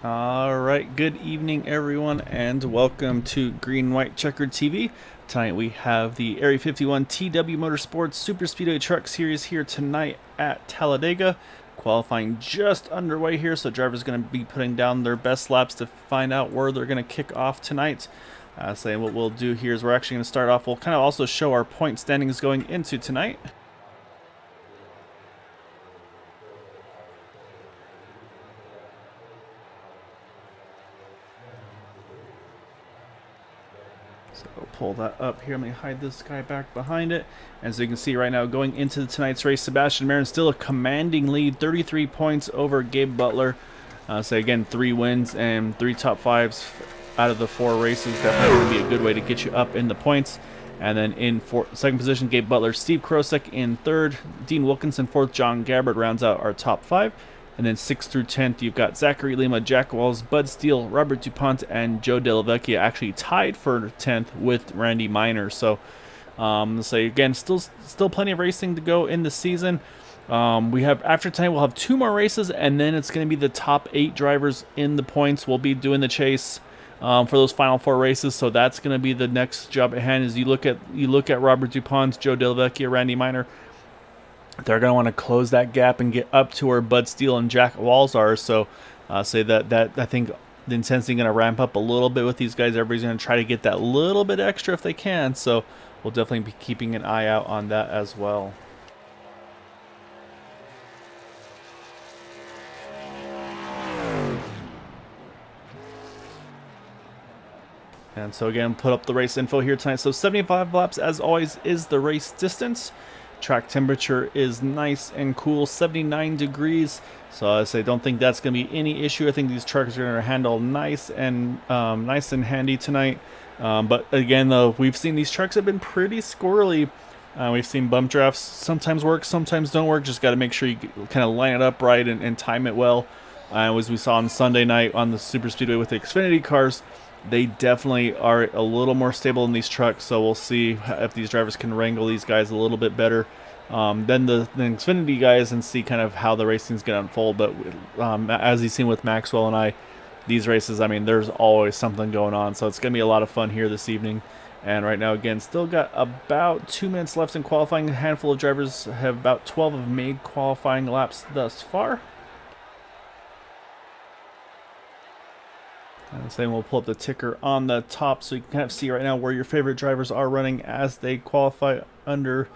All right, good evening, everyone, and welcome to Green White Checkered TV. Tonight we have the Area 51 TW Motorsports Superspeedway Truck Series here tonight at Talladega. Qualifying just underway here, so drivers going to be putting down their best laps to find out where they're going to kick off tonight. So what we'll do here is we're actually going to start off. We'll kind of also show our point standings going into tonight. So we'll pull that up here. Let me hide this guy back behind it. And so you can see right now, going into tonight's race, Sebastian Marin still a commanding lead, 33 points over Gabe Butler. So again, 3 wins and 3 top 5s out of the 4 races. Definitely going to be a good way to get you up in the points. And then in second position, Gabe Butler, Steve Krosek in third, Dean Wilkinson fourth, John Gabbard rounds out our top 5. And then 6th through 10th, you've got Zachary Lima, Jack Walls, Bud Steele, Robert DuPont, and Joe Della Vecchia actually tied for 10th with Randy Miner. So, again, still plenty of racing to go in the season. We have after tonight, we'll have 2 more races, and then it's going to be the top 8 drivers in the points. We'll be doing the chase for those final 4 races. So that's going to be the next job at hand. As you look at Robert DuPont, Joe Della Vecchia, Randy Miner. They're going to want to close that gap and get up to where Bud Steele and Jack Walls are. So say that I think the intensity going to ramp up a little bit with these guys. Everybody's going to try to get that little bit extra if they can. So we'll definitely be keeping an eye out on that as well. And so again, put up the race info here tonight. So 75 laps, as always, is the race distance. Track temperature is nice and cool, 79 degrees. So I say, don't think that's going to be any issue. I think these trucks are going to handle nice and handy tonight. But again, though, we've seen these trucks have been pretty squirrely. We've seen bump drafts sometimes work, sometimes don't work. Just got to make sure you kind of line it up right and time it well. As we saw on Sunday night on the Superspeedway with the Xfinity cars, they definitely are a little more stable in these trucks, so we'll see if these drivers can wrangle these guys a little bit better than the Xfinity guys and see kind of how the racing's going to unfold. But as you've seen with Maxwell and I, these races, I mean, there's always something going on, so it's going to be a lot of fun here this evening. And right now, again, still got about 2 minutes left in qualifying. A handful of drivers have about 12 have made qualifying laps thus far. And same, we'll pull up the ticker on the top so you can kind of see right now where your favorite drivers are running as they qualify under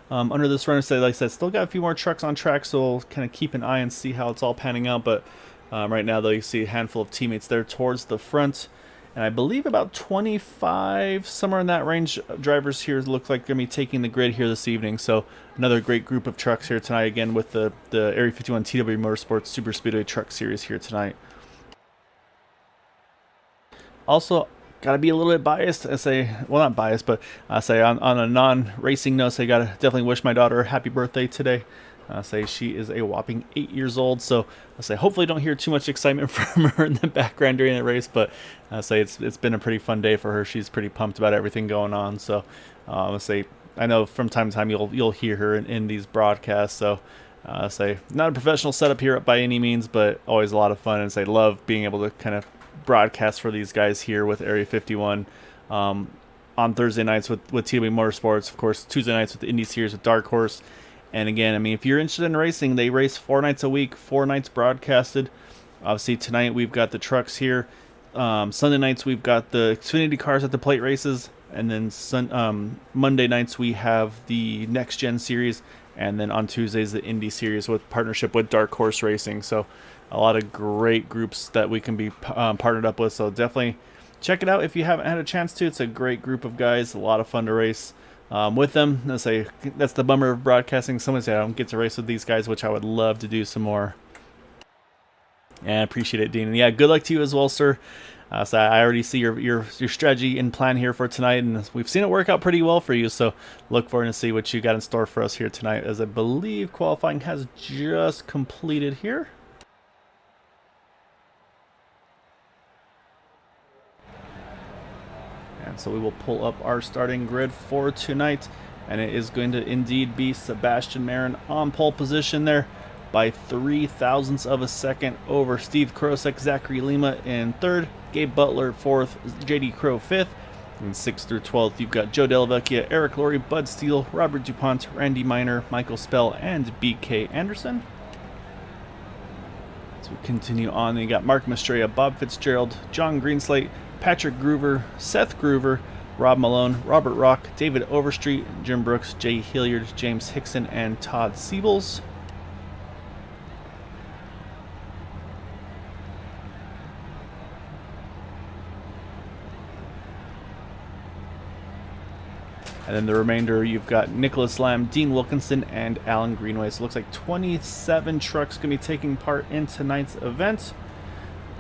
this run. So like I said, still got a few more trucks on track, so we'll kind of keep an eye and see how it's all panning out. But right now, though, you see a handful of teammates there towards the front. And I believe about 25, somewhere in that range, drivers here look like they're going to be taking the grid here this evening. So another great group of trucks here tonight, again, with the Area 51 TW Motorsports Superspeedway Truck Series here tonight. Also, got to be a little bit biased. I say, well, not biased, but I say on a non-racing note, so I got to definitely wish my daughter a happy birthday today. I say she is a whopping 8 years old, so I say hopefully don't hear too much excitement from her in the background during the race, but I say it's been a pretty fun day for her. She's pretty pumped about everything going on. So I say I know from time to time you'll hear her in these broadcasts. So say not a professional setup here by any means, but always a lot of fun, and say love being able to kind of broadcast for these guys here with Area 51 on Thursday nights with TW Motorsports, of course Tuesday nights with the Indy Series with Dark Horse. And again, I mean, if you're interested in racing, they race 4 nights a week, 4 nights broadcasted. Obviously tonight we've got the trucks here. Sunday nights we've got the Xfinity cars at the plate races, and then Monday nights we have the Next Gen Series, and then on Tuesdays the Indy Series with partnership with Dark Horse Racing. So a lot of great groups that we can be partnered up with. So definitely check it out if you haven't had a chance to. It's a great group of guys, a lot of fun to race with them. Let's say that's the bummer of broadcasting. Someone say I don't get to race with these guys, which I would love to do some more. And I appreciate it, Dean. And yeah, good luck to you as well, sir. So I already see your strategy and plan here for tonight, and we've seen it work out pretty well for you. So look forward to see what you got in store for us here tonight, as I believe qualifying has just completed here. And so we will pull up our starting grid for tonight, and it is going to indeed be Sebastian Marin on pole position there. by 0.03 of a second over Steve Krosek, Zachary Lima in third, Gabe Butler fourth, JD Crow fifth, and 6th through 12th you've got Joe Delavecchia, Eric Laurie, Bud Steele, Robert DuPont, Randy Miner, Michael Spell, and BK Anderson. As we continue on, you got Mark Mastraya, Bob Fitzgerald, John Greenslate, Patrick Groover, Seth Groover, Rob Malone, Robert Rock, David Overstreet, Jim Brooks, Jay Hilliard, James Hickson, and Todd Siebels. And then the remainder, you've got Nicholas Lamb, Dean Wilkinson, and Alan Greenway. So it looks like 27 trucks going to be taking part in tonight's event.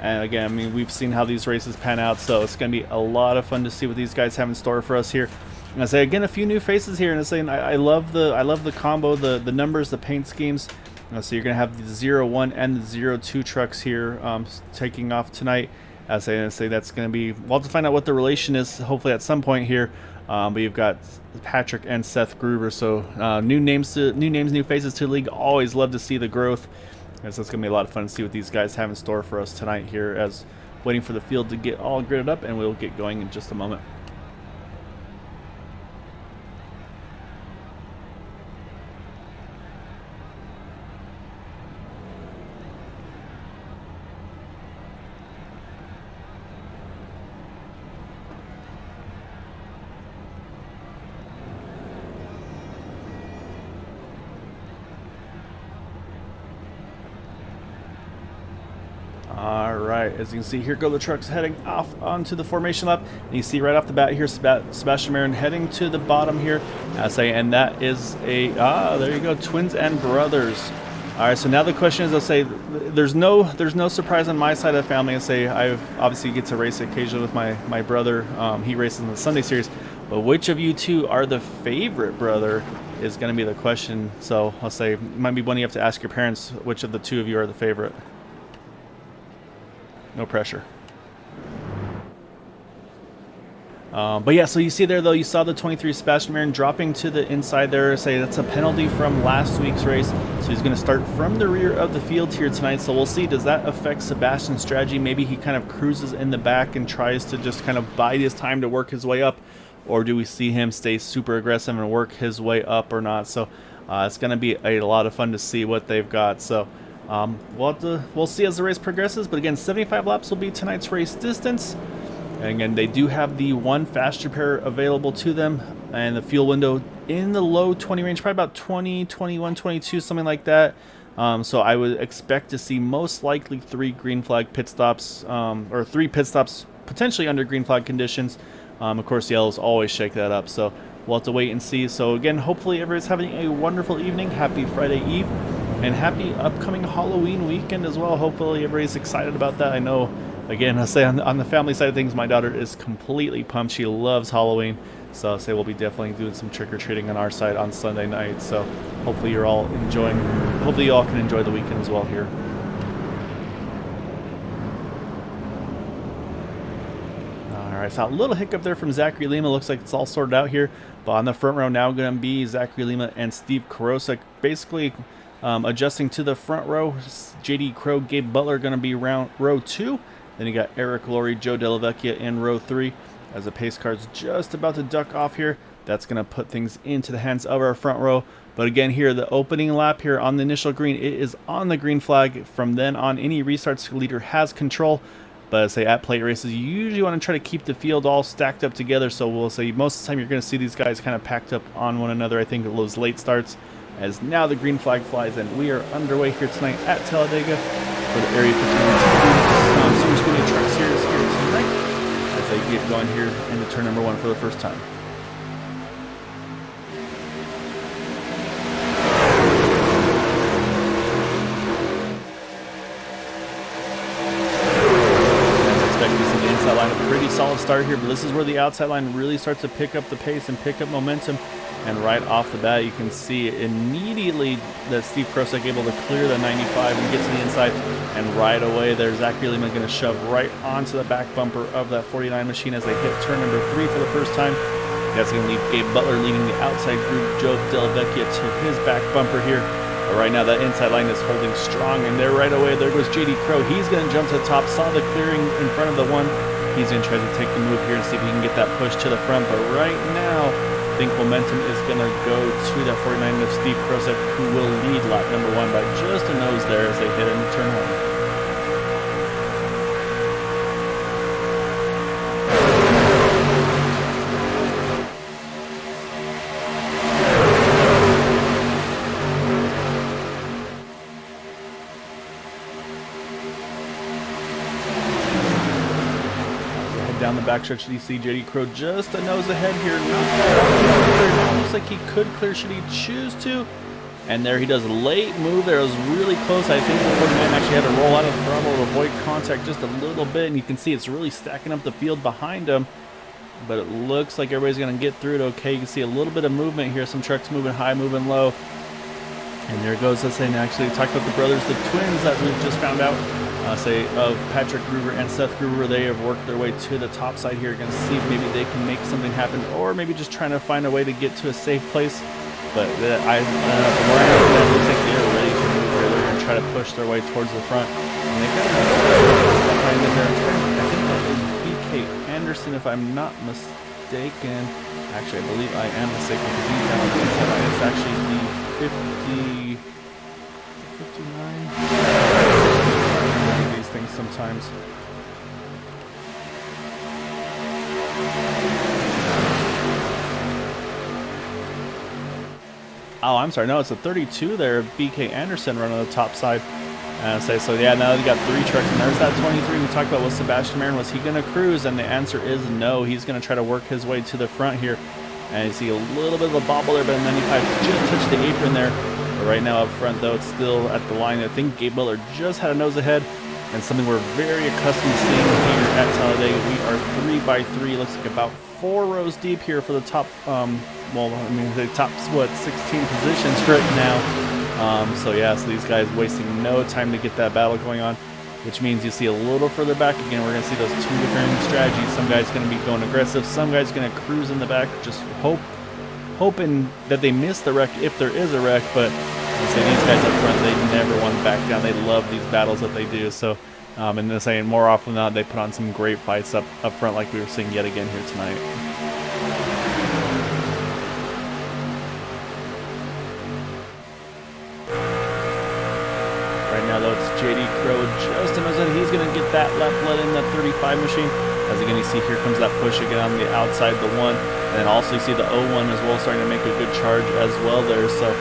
And again, I mean, we've seen how these races pan out, so it's going to be a lot of fun to see what these guys have in store for us here. And I say again, a few new faces here, and I love the combo, the numbers, the paint schemes. So you're going to have the 0-1 and the 0-2 trucks here taking off tonight. I say that's going to be, we'll have to find out what the relation is hopefully at some point here. But you've got Patrick and Seth Groover, so new names, new faces to the league. Always love to see the growth. And so it's going to be a lot of fun to see what these guys have in store for us tonight here, as waiting for the field to get all gridded up, and we'll get going in just a moment. Alright, as you can see, here go the trucks heading off onto the formation lap. And you see right off the bat here, Sebastian Marin heading to the bottom here. And that is a, there you go, twins and brothers. Alright, so now the question is, I'll say, there's no surprise on my side of the family. I say, I obviously get to race occasionally with my brother. He races in the Sunday series. But which of you two are the favorite brother is going to be the question. So I'll say, it might be one you have to ask your parents, which of the two of you are the favorite. No pressure. But yeah, so you see there, though, you saw the 23 Sebastian Marin dropping to the inside there. Say that's a penalty from last week's race. So he's going to start from the rear of the field here tonight. So we'll see, does that affect Sebastian's strategy? Maybe he kind of cruises in the back and tries to just kind of bide his time to work his way up. Or do we see him stay super aggressive and work his way up or not? So it's going to be a lot of fun to see what they've got. So we'll see as the race progresses, but again, 75 laps will be tonight's race distance. And again, they do have the one fast repair available to them, and the fuel window in the low 20 range, probably about 20, 21, 22, something like that. So I would expect to see most likely 3 green flag pit stops, or 3 pit stops potentially under green flag conditions. Of course, yellows always shake that up, so we'll have to wait and see. So again, hopefully everybody's having a wonderful evening. Happy Friday Eve. And happy upcoming Halloween weekend as well. Hopefully everybody's excited about that. I know, again, I'll say on the family side of things, my daughter is completely pumped. She loves Halloween. So I'll say we'll be definitely doing some trick-or-treating on our side on Sunday night. So hopefully you're all enjoying, hopefully you all can enjoy the weekend as well here. Alright, so a little hiccup there from Zachary Lima. Looks like it's all sorted out here. But on the front row now going to be Zachary Lima and Steve Krosek. Basically adjusting to the front row. JD Crow, Gabe Butler going to be row 2. Then you got Eric Laurie, Joe Delavecchia in row 3. As the pace car's just about to duck off here, that's going to put things into the hands of our front row. But again, here, the opening lap here on the initial green, it is on the green flag. From then on, any restarts, leader has control. But as I say, at plate races, you usually want to try to keep the field all stacked up together. So we'll say most of the time you're going to see these guys kind of packed up on one another. I think those late starts, as now the green flag flies, and we are underway here tonight at Talladega for the Area 51 Super Speedway Truck Series here tonight, as they get going here into turn number 1 for the first time. Pretty solid start here, but this is where the outside line really starts to pick up the pace and pick up momentum. And right off the bat, you can see immediately that Steve Krosek able to clear the 95 and get to the inside. And right away there, Zachary Lima going to shove right onto the back bumper of that 49 machine as they hit turn number 3 for the first time. That's going to leave Gabe Butler leading the outside group, Joe Delavecchia to his back bumper here. But right now that inside line is holding strong, and there right away, there goes JD Crow. He's going to jump to the top, saw the clearing in front of the one. He's going to try to take the move here and see if he can get that push to the front. But right now, I think momentum is going to go to that 49 of Steve Krosek, who will lead lap number 1 by just a nose there as they hit into turn 1. Down the backstretch, you see JD Crow just a nose ahead here. Now looks like he could clear should he choose to. And there he does a late move there. It was really close. I think the 49 actually had to roll out of the throttle to avoid contact just a little bit. And you can see it's really stacking up the field behind him. But it looks like everybody's going to get through it okay. You can see a little bit of movement here. Some trucks moving high, moving low. And there goes us in. Actually, talked about the brothers, the twins that we've just found out. Of Patrick Gruber and Seth Gruber. They have worked their way to the top side here. Going to see if maybe they can make something happen, or maybe just trying to find a way to get to a safe place. But from where I look, that looks like they're ready to move here. They're going to try to push their way towards the front. And they got behind them there. I think that is BK Anderson, if I'm not mistaken. Actually, I believe I am mistaken because he's down on the inside line. It's actually the 59. Things sometimes. Oh, I'm sorry. No, it's a 32 there. BK Anderson running on the top side. So yeah, now you got 3 trucks, and there's that 23 we talked about with Sebastian Marin. Was he going to cruise? And the answer is no. He's going to try to work his way to the front here. And you see a little bit of a bobble there, but then 95 just touched the apron there. But right now up front, though, it's still at the line. I think Gabe Butler just had a nose ahead. And something we're very accustomed to seeing here at Talladega. We are 3 by 3. Looks like about 4 rows deep here for the top. The top 16 positions right now. So yeah, so these guys wasting no time to get that battle going on, which means you see a little further back again. We're going to see those 2 different strategies. Some guys going to be going aggressive. Some guys going to cruise in the back, just hoping that they miss the wreck if there is a wreck, but. So these guys up front, they never want to back down. They love these battles that they do. So, and they're saying more often than not, they put on some great fights up front, like we were seeing yet again here tonight. Right now, though, it's JD Crow just a nose ahead. He's going to get that left let in the 35 machine. As again, you see here comes that push again on the outside, the 1, and then also you see the 01 as well starting to make a good charge as well there. So.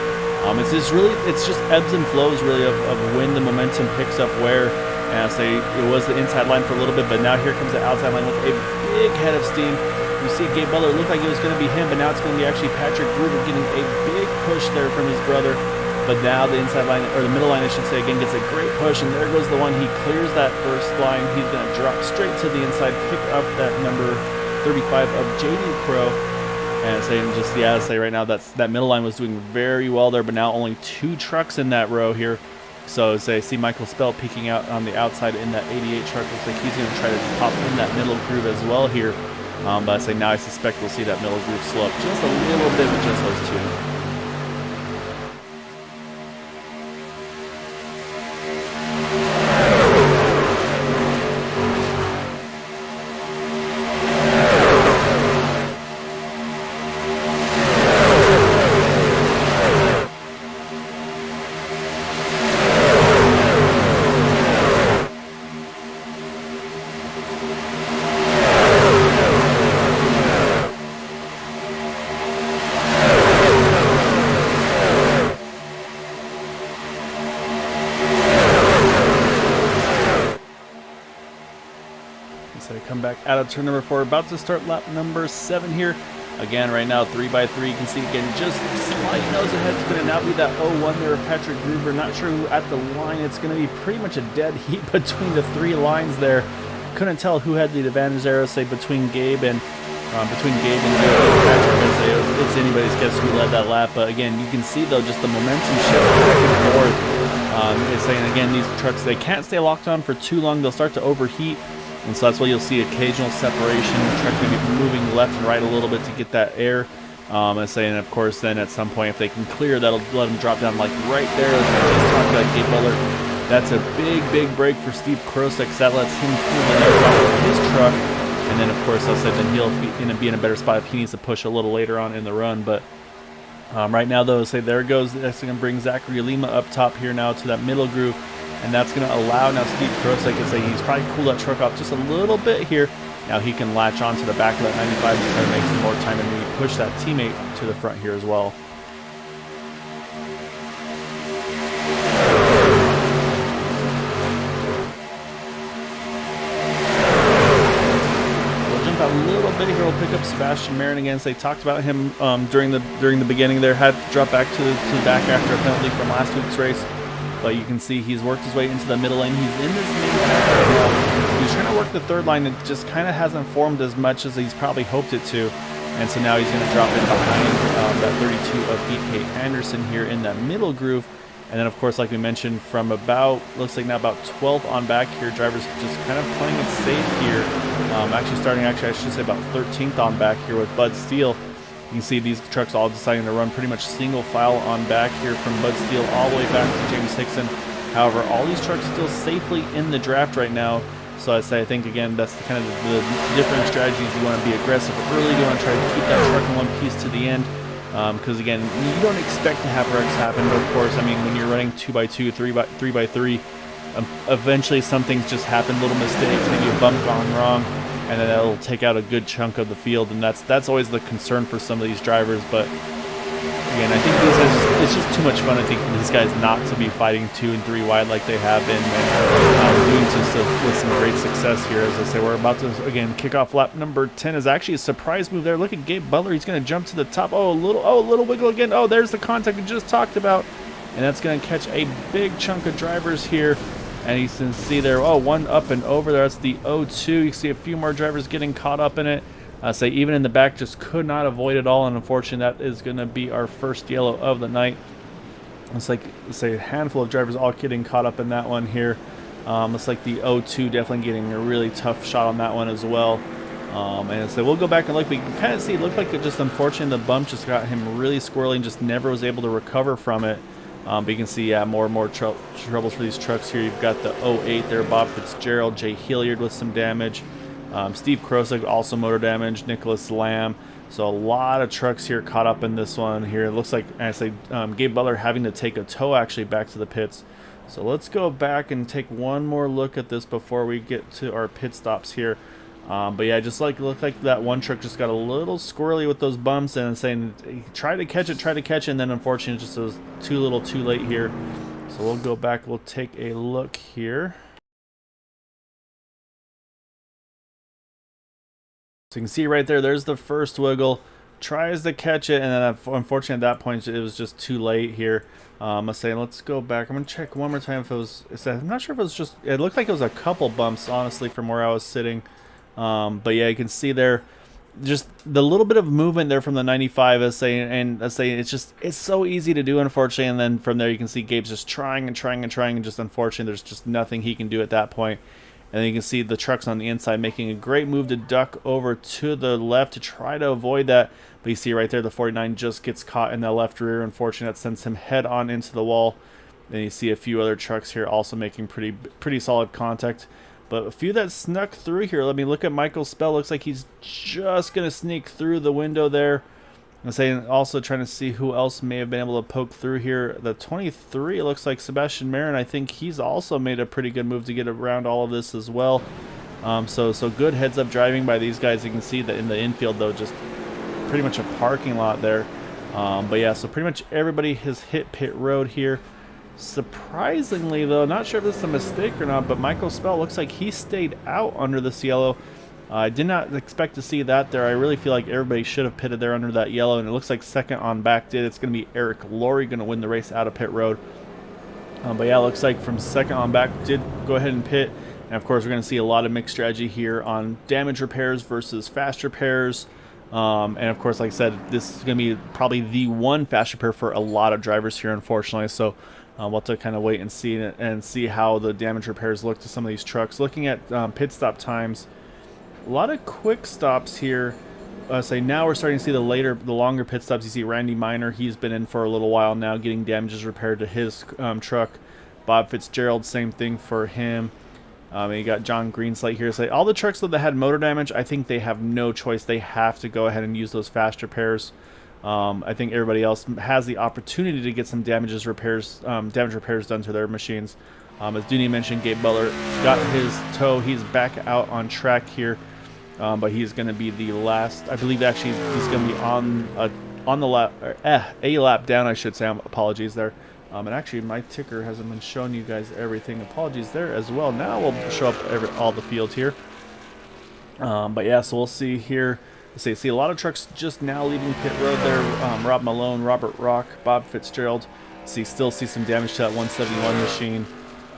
It's just ebbs and flows really of when the momentum picks up where. And I say it was the inside line for a little bit, but now here comes the outside line with a big head of steam. You see Gabe Butler, it looked like it was going to be him, but now it's going to be actually Patrick Gruber getting a big push there from his brother. But now the inside line, or the middle line I should say, again gets a great push, and there goes the one. He clears that first line. He's going to drop straight to the inside, pick up that number 35 of JD Crow. And say right now that middle line was doing very well there, but now only 2 trucks in that row here. So see Michael Spell peeking out on the outside in that 88 truck. Looks like he's going to try to pop in that middle groove as well here. But now I suspect we'll see that middle groove slow up just a little bit with just those 2. Come back out of turn number 4, about to start lap number 7 here. Again, right now 3 by 3. You can see again just slight nose ahead. It's going to now be that 01 there of Patrick Gruber. Not sure who at the line. It's going to be pretty much a dead heat between the 3 lines there. Couldn't tell who had the advantage there. Say between Gabe and Patrick. It's anybody's guess who led that lap. But again, you can see though just the momentum shift back and forth. It's saying again these trucks, they can't stay locked on for too long. They'll start to overheat. And so that's why you'll see occasional separation. The truck going to be moving left and right a little bit to get that air. And of course, then at some point, if they can clear, that'll let them drop down like right there. As I just talked about Gabe Butler. That's a big break for Steve Krosek. That lets him pull the next off of his truck. And then, of course, I said then he'll be in a better spot if he needs to push a little later on in the run. But right now, though, say there goes. That's going to bring Zachary Lima up top here now to that middle groove. And that's going to allow now Steve Krosek to say he's probably cooled that truck off just a little bit here. Now he can latch onto the back of that 95 to try to make some more time and maybe push that teammate to the front here as well. We'll jump out a little bit here. We'll pick up Sebastian Marin again. So they talked about him during the beginning there. Had to drop back to the back after a penalty from last week's race. But you can see he's worked his way into the middle lane. He's in this main pack right now. He's trying to work the third line. It just kind of hasn't formed as much as he's probably hoped it to. And so now he's going to drop in behind that 32 of BK Anderson here in that middle groove. And then, of course, like we mentioned, from about, looks like now about 12th on back here, drivers just kind of playing it safe here. Actually, I should say about 13th on back here with Bud Steele. You can see these trucks all deciding to run pretty much single file on back here from Bud Steele all the way back to James Hickson. However, all these trucks still safely in the draft right now. So I think, again, that's the kind of the different strategies. You want to be aggressive early. You want to try to keep that truck in one piece to the end. Because, again, you don't expect to have wrecks happen. But, of course, I mean, when you're running 2x2, 3x3, eventually some things just happen, little mistakes, maybe a bump gone wrong. And then that'll take out a good chunk of the field, and that's always the concern for some of these drivers. But again, I think it's just too much fun. I think for these guys not to be fighting 2 and 3 wide like they have been, and doing just with some great success here. As I say, we're about to again kick off lap number 10. Is actually a surprise move there. Look at Gabe Butler. He's going to jump to the top. Oh, a little wiggle again. Oh, there's the contact we just talked about, and that's going to catch a big chunk of drivers here. And you can see there, one up and over there. That's the 0-2. You see a few more drivers getting caught up in it. Say even in the back, just could not avoid it all. And unfortunately, that is going to be our first yellow of the night. It's like, say, a handful of drivers all getting caught up in that one here. Looks like the 0-2 definitely getting a really tough shot on that one as well. And so we'll go back and look. But you can kind of see it looked like it just, unfortunately, the bump just got him really squirrely and just never was able to recover from it. But you can see, more and more troubles for these trucks here. You've got the 08 there, Bob Fitzgerald, Jay Hillier with some damage. Steve Krosek also motor damage, Nicholas Lamb. So a lot of trucks here caught up in this one here. It looks like, I say, Gabe Butler having to take a tow actually back to the pits. So let's go back and take one more look at this before we get to our pit stops here. But yeah, just like looked like that one truck just got a little squirrely with those bumps and saying try to catch it, and then unfortunately just was too late here. So we'll go back, we'll take a look here. So you can see right there's the first wiggle, tries to catch it, and then unfortunately at that point it was just too late here. Let's go back. I'm gonna check one more time if it was, I'm not sure if it was just, it looked like it was a couple bumps honestly from where I was sitting. But yeah, you can see there just the little bit of movement there from the 95 it's so easy to do, unfortunately. And then from there you can see Gabe's just trying and just unfortunately there's just nothing he can do at that point. And then you can see the trucks on the inside making a great move to duck over to the left to try to avoid that. But you see right there the 49 just gets caught in the left rear. Unfortunately, that sends him head on into the wall. Then you see a few other trucks here also making pretty solid contact. But a few that snuck through here. Let me look at Michael Spell. Looks like he's just going to sneak through the window there. Also trying to see who else may have been able to poke through here. The 23, it looks like Sebastian Marin. I think he's also made a pretty good move to get around all of this as well. So good heads-up driving by these guys. You can see that in the infield, though, just pretty much a parking lot there. But yeah, so pretty much everybody has hit pit road here. Surprisingly, though, not sure if this is a mistake or not, but Michael Spell looks like he stayed out under this yellow. I did not expect to see that there. I really feel like everybody should have pitted there under that yellow, and it looks like second on back did. It's going to be Eric Laurie going to win the race out of pit road. But yeah, it looks like from second on back did go ahead and pit. And of course, we're going to see a lot of mixed strategy here on damage repairs versus fast repairs. And of course, like I said, this is going to be probably the one fast repair for a lot of drivers here, unfortunately. So we'll have to kind of wait and see how the damage repairs look to some of these trucks. Looking at pit stop times, a lot of quick stops here. say now we're starting to see the longer pit stops. You see Randy Miner, he's been in for a little while now, getting damages repaired to his truck. Bob Fitzgerald, same thing for him. And you got John Greenslate here. So all the trucks that had motor damage, I think they have no choice. They have to go ahead and use those fast repairs. I think everybody else has the opportunity to get some damage repairs done to their machines. As Dooney mentioned, Gabe Butler got his tow. He's back out on track here, but he's going to be the last. I believe actually he's going to be on the lap, a lap down, I should say. Apologies there. And actually, my ticker hasn't been showing you guys everything. Apologies there as well. Now we'll show up all the field here. But yeah, so we'll see here. See a lot of trucks just now leaving pit road there. Rob Malone, Robert Rock, Bob Fitzgerald. Still see some damage to that 171 machine.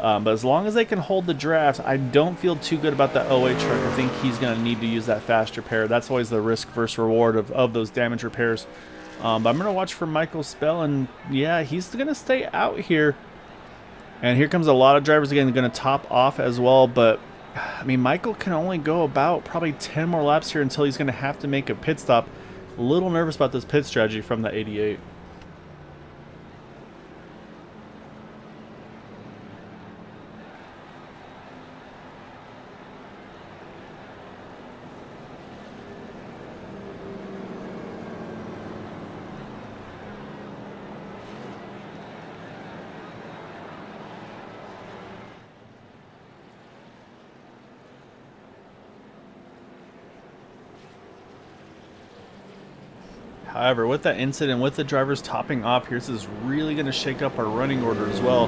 But as long as they can hold the draft, I don't feel too good about that 08 truck. I think he's going to need to use that fast repair. That's always the risk versus reward of those damage repairs. But I'm going to watch for Michael Spell, and yeah, he's going to stay out here. And here comes a lot of drivers again going to top off as well. But, I mean, Michael can only go about probably 10 more laps here until he's going to have to make a pit stop. A little nervous about this pit strategy from the 88. However, with that incident, with the drivers topping off here, this is really going to shake up our running order as well.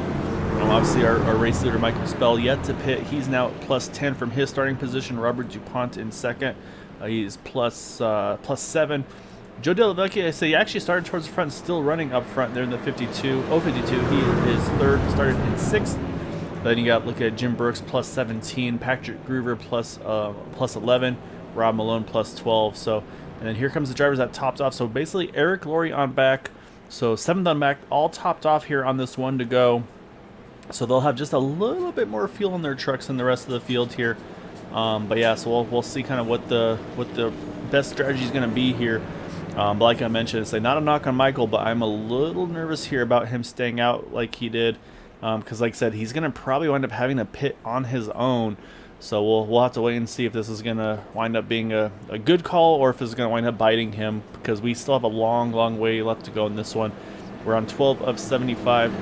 Obviously, our race leader, Michael Spell, yet to pit. He's now at plus 10 from his starting position. Robert DuPont in second. He's plus 7. Joe Delavecchia, I say, he actually started towards the front, still running up front there in the 52. He is third, started in 6th. Then you got, look at Jim Brooks, plus 17. Patrick Groover, plus 11. Rob Malone, plus 12. So... And then here comes the drivers that topped off. So basically Eric Laurie on back. So 7th on back, all topped off here on this one to go. So they'll have just a little bit more fuel in their trucks than the rest of the field here. But yeah, so we'll see kind of what the best strategy is going to be here. But like I mentioned, it's like not a knock on Michael, but I'm a little nervous here about him staying out like he did. Because like I said, he's going to probably wind up having to pit on his own. So we'll have to wait and see if this is going to wind up being a good call or if this is going to wind up biting him, because we still have a long way left to go in this one. We're on 12 of 75,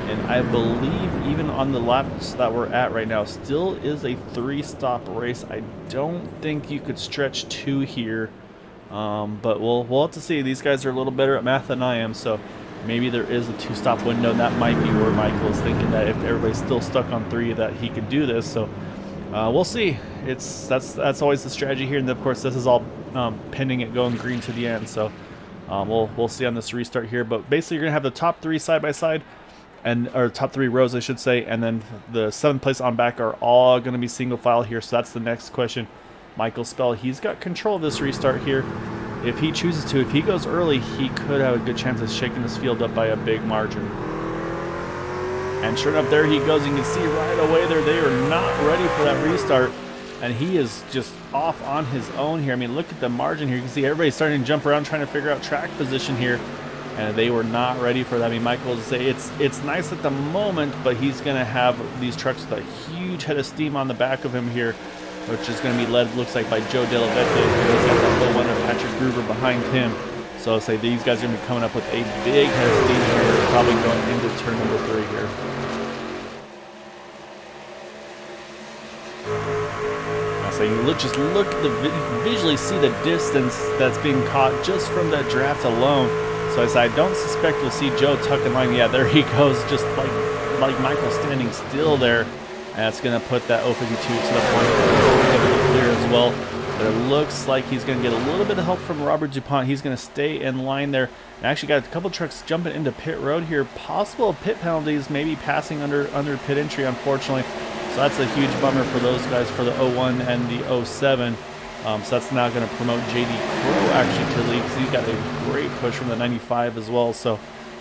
and I believe even on the laps that we're at right now, still is a 3-stop race. I don't think you could stretch 2 here, but we'll have to see. These guys are a little better at math than I am, so maybe there is a 2-stop window, and that might be where Michael is thinking that if everybody's still stuck on 3 that he could do this. So we'll see. That's always the strategy here, and of course this is all pending it going green to the end. So we'll see on this restart here. But basically, you're gonna have the top 3 side by side, or top 3 rows, I should say, and then the 7th place on back are all gonna be single file here. So that's the next question. Michael Spell, he's got control of this restart here. If he chooses to, if he goes early, he could have a good chance of shaking this field up by a big margin. And sure enough, there he goes. You can see right away there, they are not ready for that restart. And he is just off on his own here. I mean, look at the margin here. You can see everybody starting to jump around trying to figure out track position here. And they were not ready for that. I mean, Michael will say it's nice at the moment, but he's going to have these trucks with a huge head of steam on the back of him here, which is going to be led, looks like, by Joe Delavecchia. He's got that low one of Patrick Groover behind him. So I'll say these guys are going to be coming up with a big head of steam here, probably going into turn number 3 here. So you just look at you can visually see the distance that's being caught just from that draft alone. So I don't suspect you'll see Joe tucking line. Yeah, there he goes, just like Michael standing still there. And that's going to put that 052 to the point clear as well. But it looks like he's going to get a little bit of help from Robert DuPont. He's going to stay in line there. And actually got a couple trucks jumping into pit road here. Possible pit penalties, maybe passing under pit entry, unfortunately. So that's a huge bummer for those guys for the 01 and the 07. So that's now going to promote JD Crow actually to lead, because he got a great push from the 95 as well. So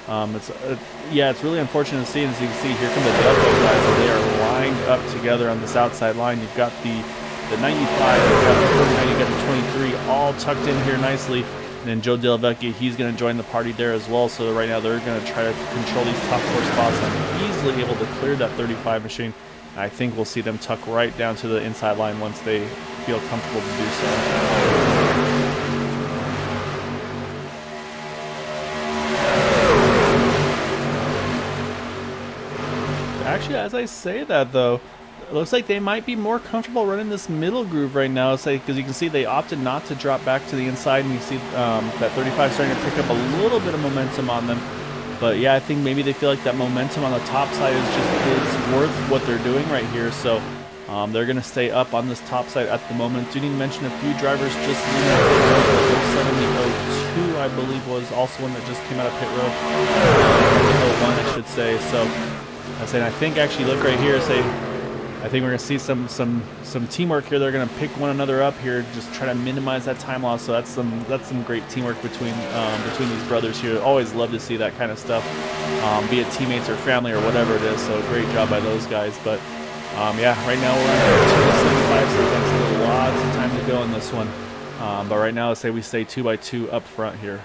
it's really unfortunate to see. And as you can see, here come the Delco guys. They are lined up together on this outside line. You've got the the 95, you got the 49, you got the 23, all tucked in here nicely. And then Joe Della Vecchia, he's going to join the party there as well. So right now they're going to try to control these top 4 spots and easily able to clear that 35 machine. And I think we'll see them tuck right down to the inside line once they feel comfortable to do so. Actually, as I say that though, it looks like they might be more comfortable running this middle groove right now. Because you can see they opted not to drop back to the inside, and you see that 35 starting to pick up a little bit of momentum on them. But yeah, I think maybe they feel like that momentum on the top side is worth what they're doing right here. So they're going to stay up on this top side at the moment. Didn't even mention a few drivers just in the pit road. 02, I believe, was also one that just came out of pit road. 01, I should say. So I think actually look right here. I think we're gonna see some teamwork here. They're gonna pick one another up here, just try to minimize that time loss. So that's some great teamwork between these brothers here. Always love to see that kind of stuff, be it teammates or family or whatever it is. So great job by those guys. But yeah, right now we're on 275, so that's still lots of time to go in this one. But right now, let's say we stay 2 by 2 up front here.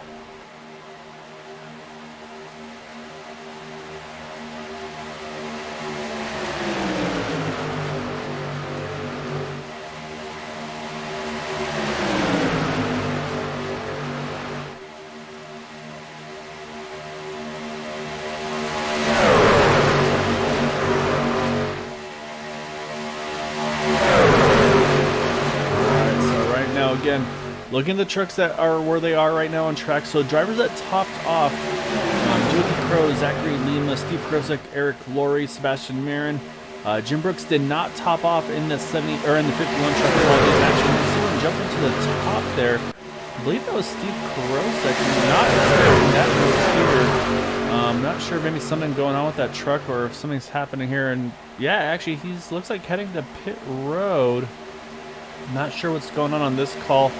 Again, looking at the trucks that are where they are right now on track. So drivers that topped off, J.P. Crow, Zachary Lima, Steve Krosek, Eric Laurie, Sebastian Marin. Jim Brooks did not top off in the 70 or in the 51 truck. Actually, you see him jump into the top there. I believe that was Steve Krosek. Not expecting that here. Not sure, maybe something going on with that truck or if something's happening here. And yeah, actually, looks like heading to pit road. Not sure what's going on this call.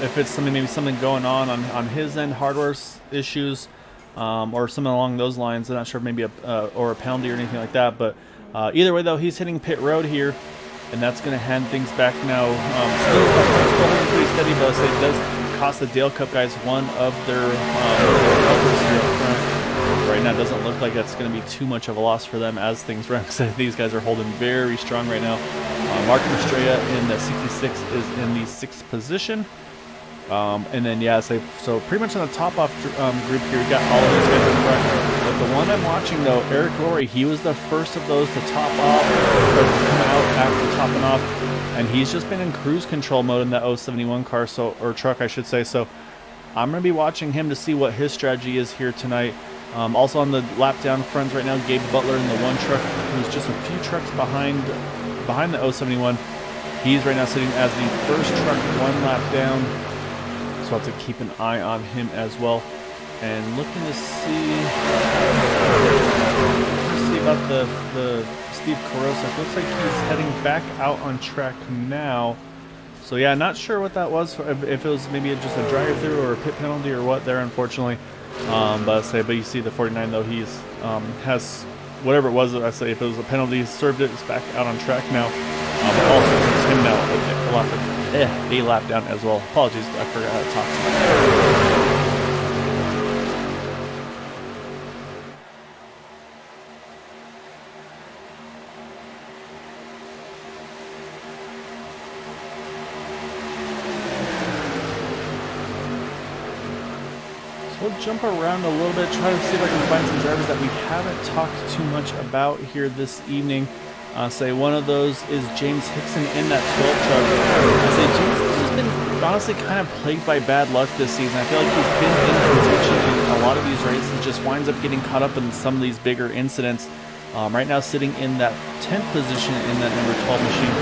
If it's maybe something going on his end, hardware issues, or something along those lines. I'm not sure, maybe or a penalty or anything like that. But either way, though, he's hitting pit road here, and that's going to hand things back now. Still holding pretty steady, but it does cost the Dale Cup guys one of their helpers here up front. Right now, it doesn't look like that's going to be too much of a loss for them as things run. So these guys are holding very strong right now. Mark Estrella in the 66 is in the 6th position. And then, yeah, so pretty much on the top off group here, we got all of these guys in front. But the one I'm watching, though, Eric Laurie, he was the first of those to top off, or come out after topping off. And he's just been in cruise control mode in that 071 car, or truck, I should say. So I'm going to be watching him to see what his strategy is here tonight. Also on the lap down front right now, Gabe Butler in the 1 truck, who's just a few trucks behind the 071. He's right now sitting as the first truck 1 lap down, so I'll have to keep an eye on him as well. And looking to see about the Steve Korosek. Looks like he's heading back out on track now. So yeah, not sure what that was, if it was maybe just a drive-through or a pit penalty or what there, unfortunately. But you see the 49 though, he's has whatever it was. I say if it was a penalty, he served it. It's back out on track now. But also it's him now a lap down as well. Apologies, I forgot how to talk to you. We'll jump around a little bit, try to see if I can find some drivers that we haven't talked too much about here this evening. One of those is James Hickson in that 12 truck. James has been honestly kind of plagued by bad luck this season. I feel like he's been in contention in a lot of these races, just winds up getting caught up in some of these bigger incidents. Right now sitting in that 10th position in that number 12 machine.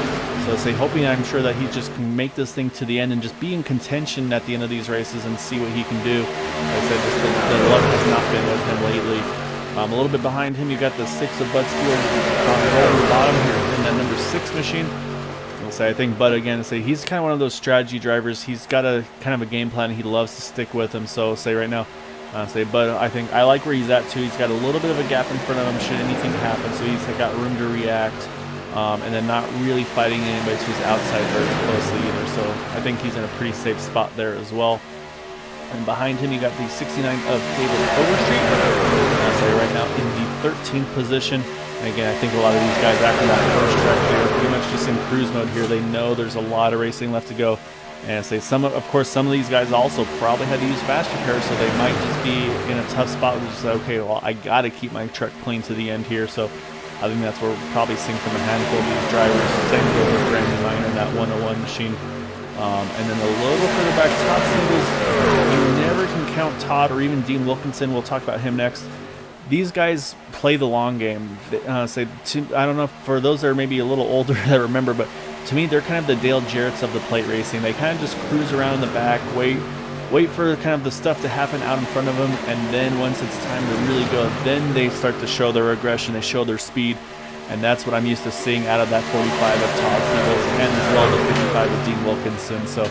So hoping, I'm sure that he just can make this thing to the end and just be in contention at the end of these races and see what he can do. Like I said, just the luck has not been with him lately. A little bit behind him, you got the 6 of Bud Steele on the bottom here in that number 6 machine. I think Bud, again, he's kind of one of those strategy drivers. He's got a kind of a game plan. He loves to stick with him. So right now, Bud, I think I like where he's at too. He's got a little bit of a gap in front of him should anything happen. So he's got room to react. and then not really fighting anybody who's outside very closely either. So I think he's in a pretty safe spot there as well. And behind him, you got the 69 of David Overstreet. So right now in the 13th position. And again, I think a lot of these guys after that first track, they're pretty much just in cruise mode here. They know there's a lot of racing left to go. And say of course, some of these guys also probably had to use fast repair, so they might just be in a tough spot. Which is okay. Well, I got to keep my truck clean to the end here. So I think that's where we're probably seeing from a handful of these drivers. Same goes with Randy Minor in that 101 machine. And then a little further back, Todd Singles, you never can count Todd or even Dean Wilkinson. We'll talk about him next. These guys play the long game. I don't know, for those that are maybe a little older that remember, but to me, they're kind of the Dale Jarrett's of the plate racing. They kind of just cruise around in the back, wait for kind of the stuff to happen out in front of them, and then once it's time to really go, then they start to show their aggression, they show their speed. And that's what I'm used to seeing out of that 45 of Todd Singles and as well the 55 of Dean Wilkinson. So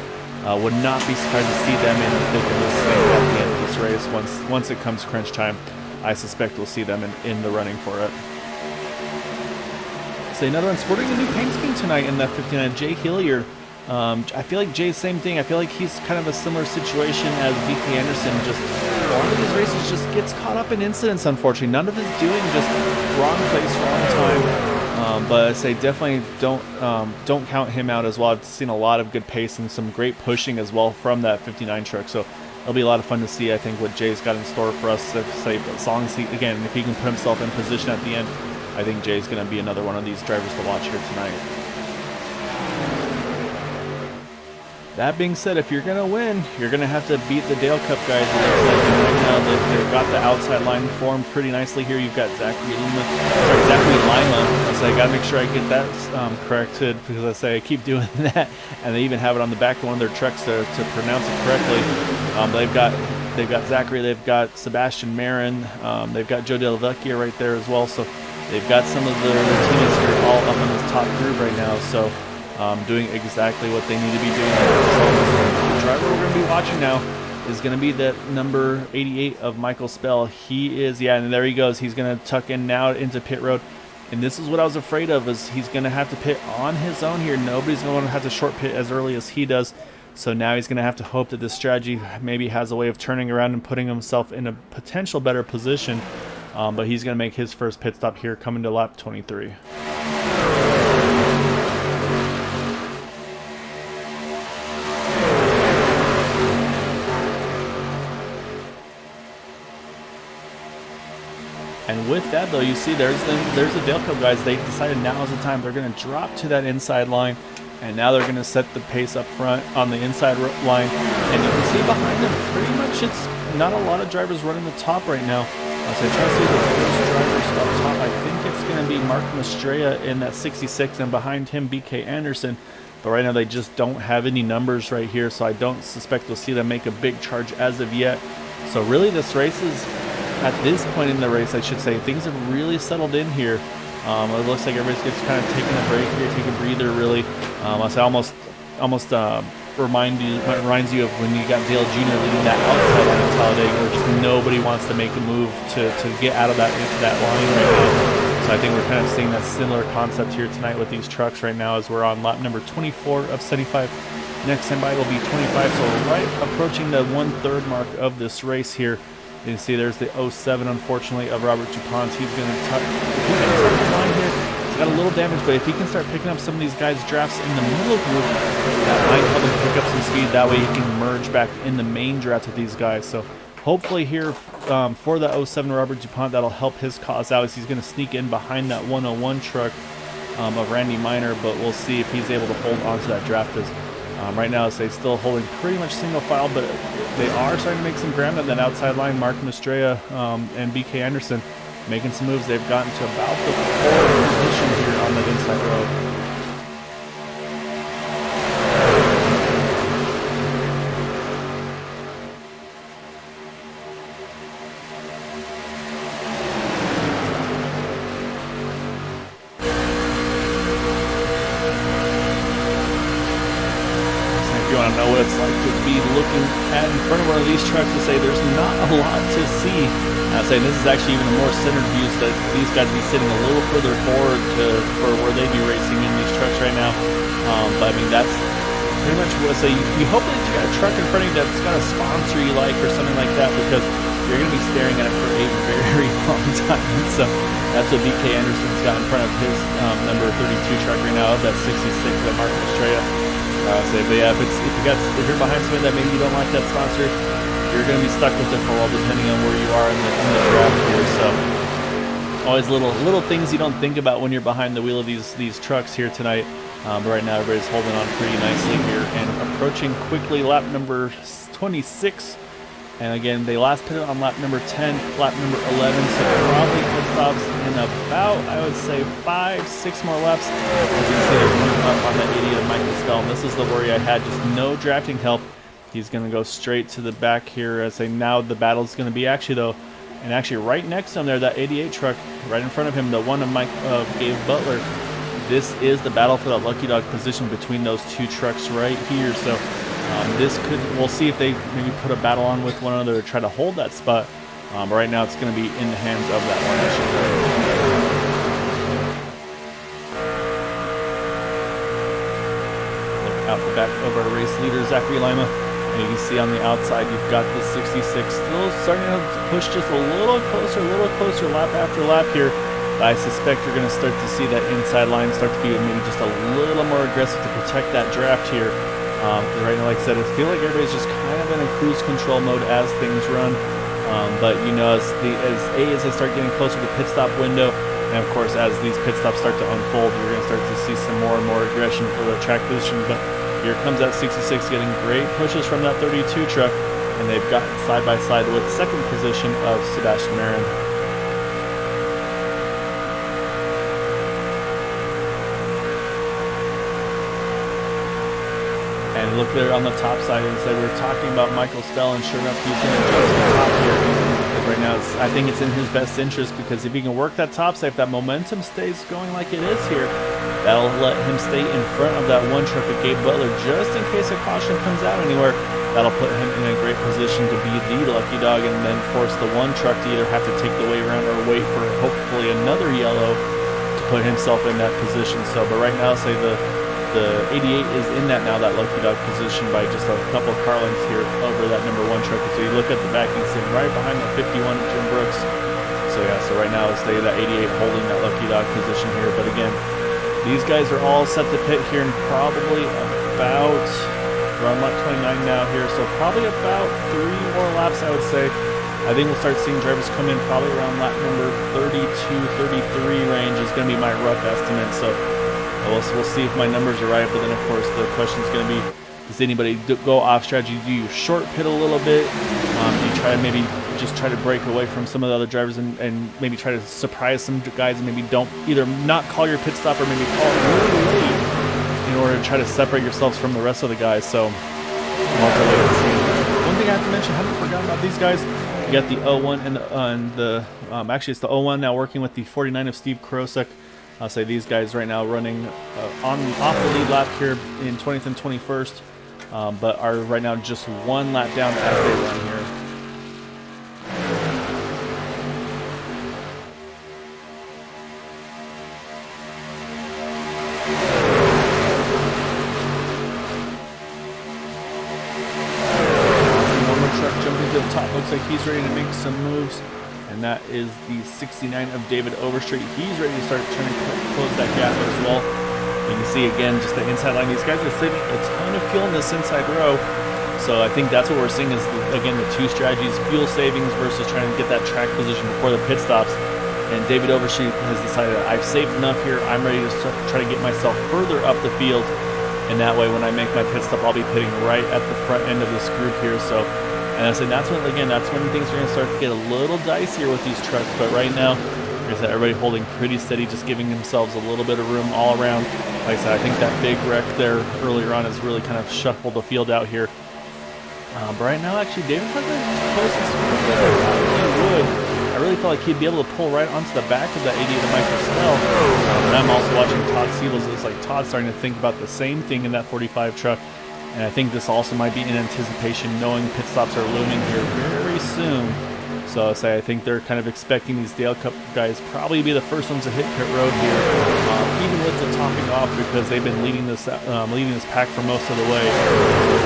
would not be surprised to see them in the thick of this thing at the end of this race. Once it comes crunch time, I suspect we'll see them in the running for it. So another one sporting a new paint scheme tonight in that 59, Jay Hillier. I feel like Jay's same thing. I feel like he's kind of a similar situation as BK Anderson. Just a lot of these races just gets caught up in incidents, unfortunately. None of his doing, just wrong place, wrong time. But I say definitely don't count him out as well. I've seen a lot of good pace and some great pushing as well from that 59 truck. So it'll be a lot of fun to see, I think, what Jay's got in store for us. As long as if he can put himself in position at the end, I think Jay's going to be another one of these drivers to watch here tonight. That being said, if you're going to win, you're going to have to beat the Dale Cup guys. Right now, they've got the outside line formed pretty nicely here. You've got Zachary Lima. So I got to make sure I get that corrected, because I keep doing that. And they even have it on the back of one of their trucks to pronounce it correctly. They've got Zachary. They've got Sebastian Marin. They've got Joe Della Vecchia right there as well. So they've got some of their teammates here all up in this top group right now. So doing exactly what they need to be doing. The driver we're going to be watching now is going to be that number 88 of Michael Spell. He is, and there he goes. He's going to tuck in now into pit road. And this is what I was afraid of, is he's going to have to pit on his own here. Nobody's going to have to short pit as early as he does. So now he's going to have to hope that this strategy maybe has a way of turning around and putting himself in a potential better position. But he's going to make his first pit stop here, coming to lap 23. And with that, though, you see there's the Dale Cup guys. They decided now is the time. They're going to drop to that inside line, and now they're going to set the pace up front on the inside line. And you can see behind them, pretty much it's not a lot of drivers running the top right now. As I try to see the first drivers up top, I think it's going to be Mark Mastrella in that 66, and behind him BK Anderson. But right now they just don't have any numbers right here, so I don't suspect we'll see them make a big charge as of yet. So really this race is, at this point in the race, I should say, things have really settled in here. It looks like everybody's just kind of taking a break here, taking a breather, really. I almost reminds you of when you got Dale Jr. leading that outside line in Talladega, where just nobody wants to make a move to get out of that into that line right now. So I think we're kind of seeing that similar concept here tonight with these trucks right now, as we're on lap number 24 of 75. Next time by will be 25, so we're right approaching the 1/3 mark of this race here. You can see there's the 07, unfortunately, of Robert DuPont. He's going to tuck the line here. He's got a little damage, but if he can start picking up some of these guys' drafts in the middle group, that might help him pick up some speed. That way he can merge back in the main draft with these guys. So hopefully here for the 07 Robert DuPont, that'll help his cause out, as he's going to sneak in behind that 101 truck of Randy Minor, but we'll see if he's able to hold on to that draft. Right now, they're still holding pretty much single file, but they are starting to make some ground on that outside line. Mark Mastrella and BK Anderson making some moves. They've gotten to about the 4th position here on the inside road. you want to know what it's like to be looking at in front of one of these trucks to say there's not a lot to see. I say this is actually even a more centered view, so that these guys be sitting a little further forward for where they'd be racing in these trucks right now. But I mean, that's pretty much what I say. You hope that you got a truck in front of you that's got a sponsor you like or something like that, because you're going to be staring at it for a very long time. So that's what BK Anderson's got in front of his number 32 truck right now, that 66 that Martin Estrella. But yeah, if you're behind somebody that maybe you don't like that sponsor, you're going to be stuck with it for a while, depending on where you are in the draft here. So always little things you don't think about when you're behind the wheel of these trucks here tonight. But right now everybody's holding on pretty nicely here and approaching quickly lap number 26. And again, they last pitted on lap number 10, lap number 11, so probably pit stops in about, I would say, 5-6 more laps. As you can see, they're coming up on that 80 of Michael Stell. And this is the worry I had, just no drafting help. He's going to go straight to the back here. I say now the battle's going to be actually, though, and actually right next to him there, that 88 truck, right in front of him, the one of Gabe Butler. This is the battle for that lucky dog position between those two trucks right here. So we'll see if they maybe put a battle on with one another to try to hold that spot. But right now it's going to be in the hands of that one action. Out the back of our race leader, Zachary Lima. And you can see on the outside, you've got the 66 still starting to push just a little closer lap after lap here. I suspect you're going to start to see that inside line start to be maybe just a little more aggressive to protect that draft here. Right now, like I said, I feel like everybody's just kind of in a cruise control mode as things run. But you know, as they start getting closer to the pit stop window, and of course as these pit stops start to unfold, you're going to start to see some more and more aggression for the track position. But here comes that 66 getting great pushes from that 32 truck, and they've gotten side by side with second position of Sebastian Marin. And look there on the top side, and say we're talking about Michael Stell, and sure enough, he's going to jump to the top here. But right now, I think it's in his best interest, because if he can work that top side, if that momentum stays going like it is here, that'll let him stay in front of that one truck of Gabe Butler, just in case a caution comes out anywhere. That'll put him in a great position to be the lucky dog, and then force the one truck to either have to take the way around or wait for hopefully another yellow to put himself in that position. So, but right now, say the 88 is in that lucky dog position by just a couple car lengths here over that number one truck. So you look at the back, you can see right behind that 51 Jim Brooks. So yeah, so right now it's that 88 holding that lucky dog position here. But again, these guys are all set to pit here in probably about, we're on lap 29 now here, so probably about 3 more laps, I would say. I think we'll start seeing drivers come in probably around lap number 32, 33 range is going to be my rough estimate. So we'll see if my numbers are right, but then of course the question is going to be, does anybody go off strategy? Do you short pit a little bit? Do you try to maybe just try to break away from some of the other drivers and maybe try to surprise some guys, and maybe don't either not call your pit stop or maybe call it really late in order to try to separate yourselves from the rest of the guys. So we'll have to wait and see. One thing I have to mention, I haven't forgotten about these guys. You got the 01 and the actually it's the 01 now working with the 49 of Steve Krosek. I'll say these guys right now running off the lead lap here in 20th and 21st, but are right now just one lap down as they run here. One more truck jumping to the top. Looks like he's ready to make some moves. And that is the 69 of David Overstreet. He's ready to start trying to close that gap as well. You can see again just the inside line. These guys are saving a ton of fuel in this inside row. So I think that's what we're seeing is, again, the two strategies, fuel savings versus trying to get that track position before the pit stops. And David Overstreet has decided, I've saved enough here. I'm ready to try to get myself further up the field. And that way, when I make my pit stop, I'll be pitting right at the front end of this group here. So, and I said that's when things are going to start to get a little dicier with these trucks. But right now, like I said, everybody holding pretty steady, just giving themselves a little bit of room all around. Like I said, I think that big wreck there earlier on has really kind of shuffled the field out here. But right now, actually, David has the closest would. I really felt like he'd be able to pull right onto the back of that 80 of Michael Stell. And I'm also watching Todd Siebels. It's like Todd's starting to think about the same thing in that 45 truck. And I think this also might be in anticipation, knowing pit stops are looming here very soon. So I think they're kind of expecting these Dale Cup guys probably to be the first ones to hit pit road here, even with the topping off, because they've been leading this pack for most of the way.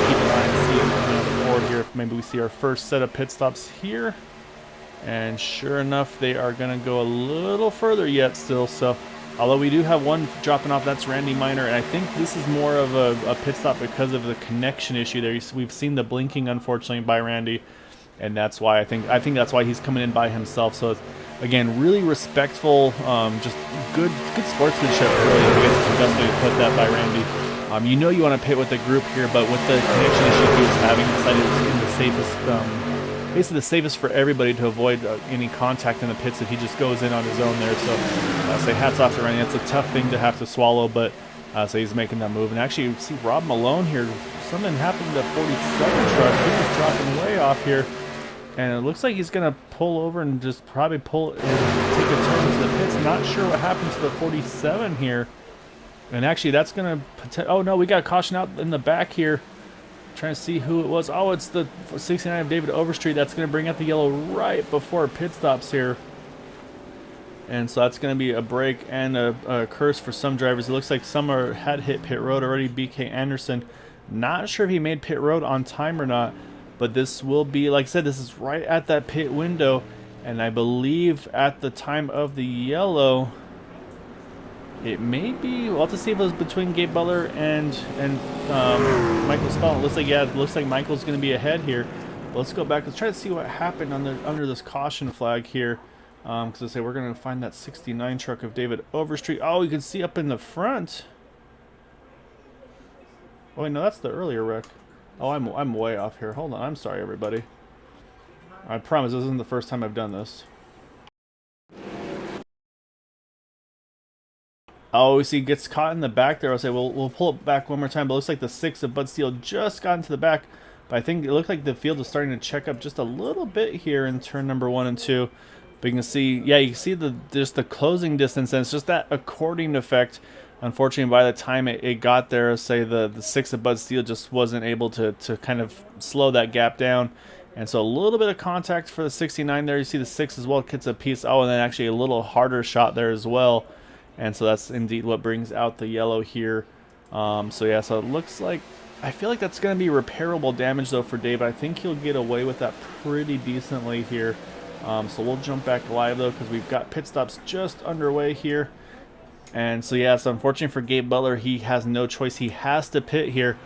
Keep an eye and see the forward here. Maybe we see our first set of pit stops here. And sure enough, they are going to go a little further yet still. So, although we do have one dropping off, that's Randy Minor. And I think this is more of a pit stop because of the connection issue there. We've seen the blinking, unfortunately, by Randy. And that's why I think that's why he's coming in by himself. So, it's, again, really respectful, just good sportsmanship, really. I guess is the best way to put that by Randy. You know you want to pit with the group here, but with the connection issue he was having, decided it was in the safest, basically the safest for everybody to avoid any contact in the pits if he just goes in on his own there. So, say hats off to Randy. It's a tough thing to have to swallow, but so he's making that move. And actually, you see Rob Malone here. Something happened to the 47 truck. He was dropping way off here. And it looks like he's going to pull over and just probably pull and take a turn to the pits. Not sure what happened to the 47 here. And actually, that's going to... Oh, no, we got caution out in the back here. Trying to see who it was. Oh, it's the 69 of David Overstreet. That's going to bring out the yellow right before pit stops here. And so that's going to be a break and a curse for some drivers. It looks like some had hit pit road already. BK Anderson. Not sure if he made pit road on time or not. But this will be, like I said, this is right at that pit window. And I believe at the time of the yellow, it may be, we'll have to see if it was between Gabe Butler and Michael Spellman. It looks like Michael's going to be ahead here. But let's go back. Let's try to see what happened under this caution flag here. Because I say we're going to find that 69 truck of David Overstreet. Oh, you can see up in the front. Oh, wait, no, that's the earlier wreck. Oh, I'm way off here. Hold on. I'm sorry, everybody. I promise this isn't the first time I've done this. Oh, we see gets caught in the back there. I'll say we'll pull it back one more time. But it looks like the 6 of Bud Steele just got into the back. But I think it looked like the field is starting to check up just a little bit here in turn number 1 and 2. But you can see, yeah, you can see just the closing distance, and it's just that according effect. Unfortunately, by the time it got there, say the 6 of Bud Steele just wasn't able to kind of slow that gap down. And so a little bit of contact for the 69 there. You see the 6 as well gets a piece. Oh, and then actually a little harder shot there as well. And so that's indeed what brings out the yellow here. So yeah, so it looks like, I feel like that's going to be repairable damage though for Dave. I think he'll get away with that pretty decently here. So we'll jump back live though, because we've got pit stops just underway here. And so yeah, so unfortunately for Gabe Butler, he has no choice. He has to pit here,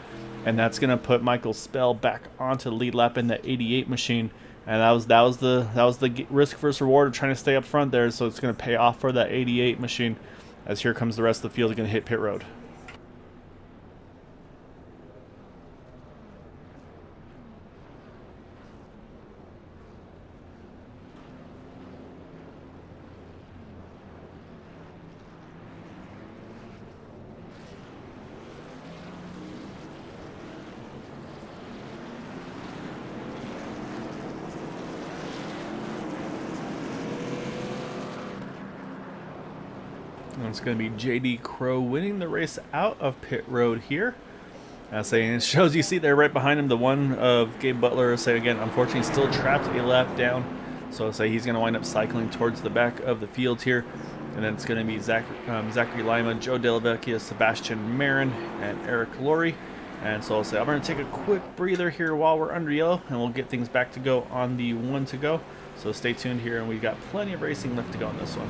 and that's gonna put Michael Spell back onto the lead lap in the 88 machine. And that was the risk versus reward of trying to stay up front there. So it's gonna pay off for that 88 machine, as here comes the rest of the field. Gonna hit pit road. And it's going to be J.D. Crow winning the race out of pit road here. Saying it shows, you see there right behind him the one of Gabe Butler. Say again, unfortunately still trapped a lap down. So say he's going to wind up cycling towards the back of the field here. And then it's going to be Zachary Lima, Joe Delavecchia, Sebastian Marin, and Eric Laurie. And so I'll say I'm going to take a quick breather here while we're under yellow, and we'll get things back to go on the 1 to go. So stay tuned here, and we've got plenty of racing left to go on this one.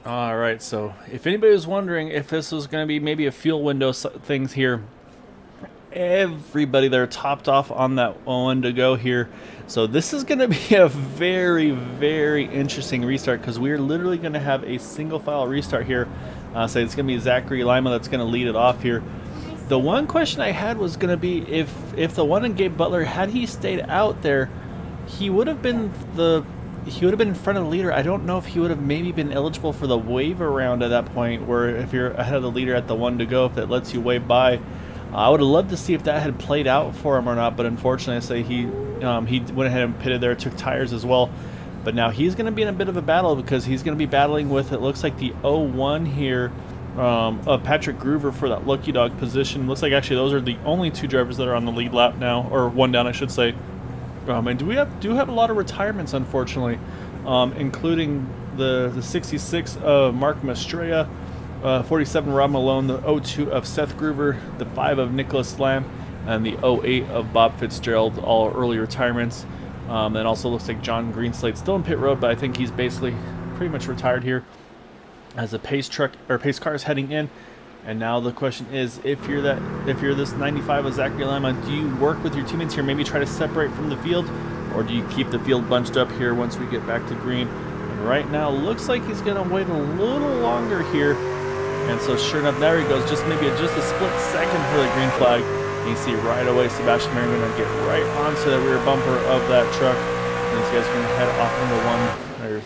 All right, so if anybody was wondering if this was going to be maybe a fuel window things here, everybody there topped off on that one to go here. So this is going to be a very, very interesting restart because we're literally going to have a single file restart here. So it's going to be Zachary Lima that's going to lead it off here. The one question I had was going to be if the one in Gabe Butler, had he stayed out there, he would have been in front of the leader. I don't know if he would have maybe been eligible for the wave around at that point, where if you're ahead of the leader at the one to go, if it lets you wave by. I would have loved to see if that had played out for him or not, but unfortunately, I say he went ahead and pitted there, took tires as well. But now he's going to be in a bit of a battle because he's going to be battling with, it looks like, the 01 here of Patrick Groover for that Lucky Dog position. Looks like actually those are the only two drivers that are on the lead lap now, or one down, I should say. And do have a lot of retirements, unfortunately, including the 66 of Mark Mastrella, 47 Rob Malone, the 02 of Seth Groover, the 5 of Nicholas Lamb, and the 08 of Bob Fitzgerald, all early retirements. And also looks like John Greenslade still in pit road, but I think he's basically pretty much retired here as a pace car is heading in. And now the question is, if you're this 95 of Zachary Lima, do you work with your teammates here, maybe try to separate from the field, or do you keep the field bunched up here once we get back to green? And right now, looks like he's going to wait a little longer here. And so sure enough, there he goes, just a split second for the green flag. And you see right away Sebastian Marin going to get right onto the rear bumper of that truck. And these guys are going to head off into one. There's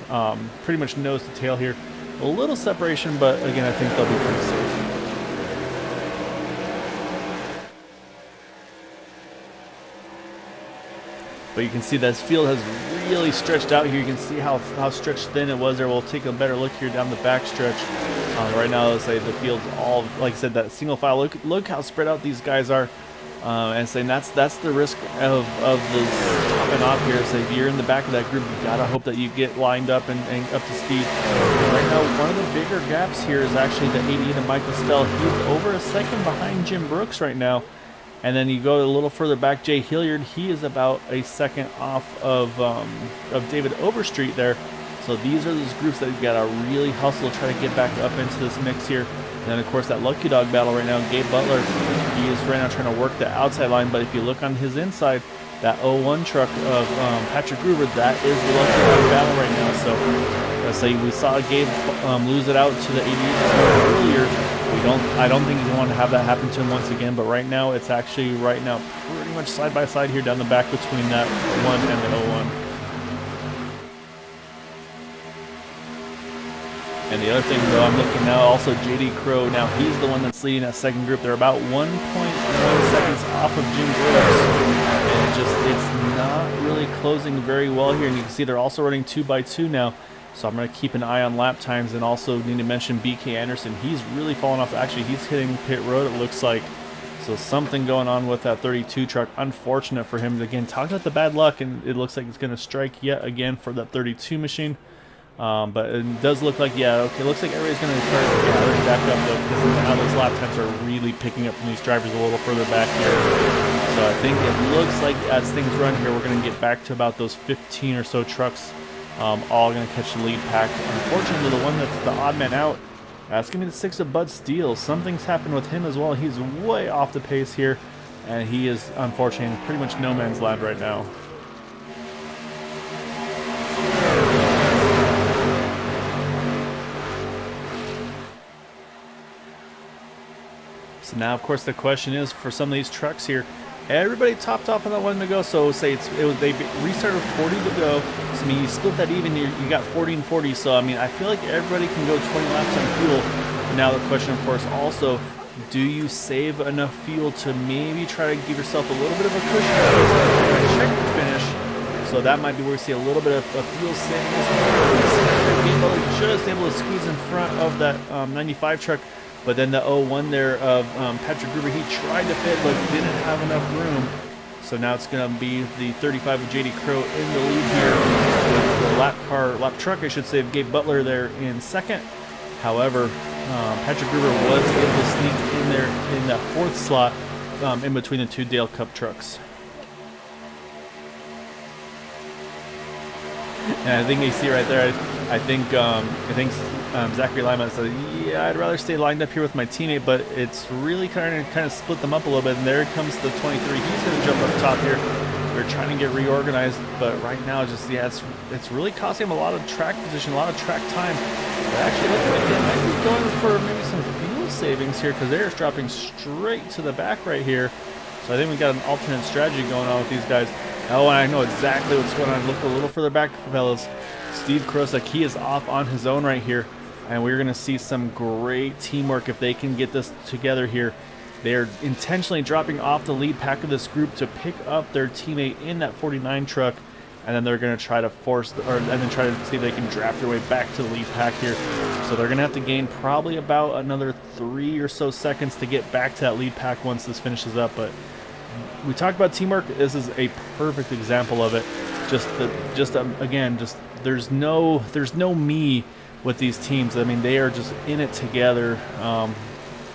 pretty much nose to tail here. A little separation, but again, I think they'll be pretty safe. But you can see that field has really stretched out here. You can see how stretched thin it was there. We'll take a better look here down the back stretch. Right now, let's say the field's all, like I said, that single file. Look how spread out these guys are. And saying that's the risk of the topping off here. So if you're in the back of that group, you gotta hope that you get lined up and up to speed. Right now, one of the bigger gaps here is actually the 88 of Michael Stell. He's over a second behind Jim Brooks right now. And then you go a little further back, Jay Hillier, he is about a second off of David Overstreet there. So these are those groups that you've got to really hustle to try to get back up into this mix here. And then, of course, that Lucky Dog battle right now, Gabe Butler, he is right now trying to work the outside line. But if you look on his inside, that 01 truck of Patrick Groover, that is the Lucky Dog battle right now. So let's say we saw Gabe lose it out to the 88 earlier. I don't think you want to have that happen to him once again, but right now it's actually pretty much side by side here down the back between that 1 and the 01. And the other thing, though, I'm looking now, also JD Crow, now he's the one that's leading that second group. They're about 1.1 seconds off of Jim Brooks, and it's not really closing very well here. And you can see they're also running 2x2 now. So I'm going to keep an eye on lap times, and also need to mention BK Anderson. He's really fallen off. Actually, he's hitting pit road, it looks like. So something going on with that 32 truck. Unfortunate for him. Again, talking about the bad luck, and it looks like it's going to strike yet again for that 32 machine. But it does look like, it looks like everybody's going to start gathering back up, though, because now those lap times are really picking up from these drivers a little further back here. So I think it looks like as things run here, we're going to get back to about those 15 or so trucks. All going to catch the lead pack. Unfortunately, the one that's the odd man out, that's going to be the 6 of Bud Steele. Something's happened with him as well. He's way off the pace here, and he is, unfortunately, in pretty much no man's land right now. So now, of course, the question is, for some of these trucks here, everybody topped off on that one to go. So say they restarted with 40 to go. So I mean, you split that even, you got 40 and 40. So I mean, I feel like everybody can go 20 laps on fuel. And now the question, of course, also, do you save enough fuel to maybe try to give yourself a little bit of a cushion? Check the finish. So that might be where we see a little bit of fuel savings. Just able to squeeze in front of that 95 truck. But then the 01 there of Patrick Groover, he tried to fit, but didn't have enough room. So now it's going to be the 35 of JD Crow in the lead here with the lap truck, I should say, of Gabe Butler there in second. However, Patrick Groover was able to sneak in there in that fourth slot in between the two Dale Cup trucks. And I think you see right there. I think Zachary Lima said, "Yeah, I'd rather stay lined up here with my teammate, but it's really kind of split them up a little bit." And there comes the 23. He's going to jump up top here. They're trying to get reorganized, but right now, just it's really costing him a lot of track position, a lot of track time. But actually, looking like they might be going for maybe some fuel savings here because they're dropping straight to the back right here. So I think we got an alternate strategy going on with these guys. Oh, and I know exactly what's going on. Look a little further back, fellas. Steve Krosek, he is off on his own right here, and we're going to see some great teamwork if they can get this together here. They're intentionally dropping off the lead pack of this group to pick up their teammate in that 49 truck, and then they're going to try to and then try to see if they can draft their way back to the lead pack here. So they're going to have to gain probably about another 3 or so seconds to get back to that lead pack once this finishes up. But we talked about teamwork. This is a perfect example of it. Again, there's no me with these teams. I mean, they are just in it together.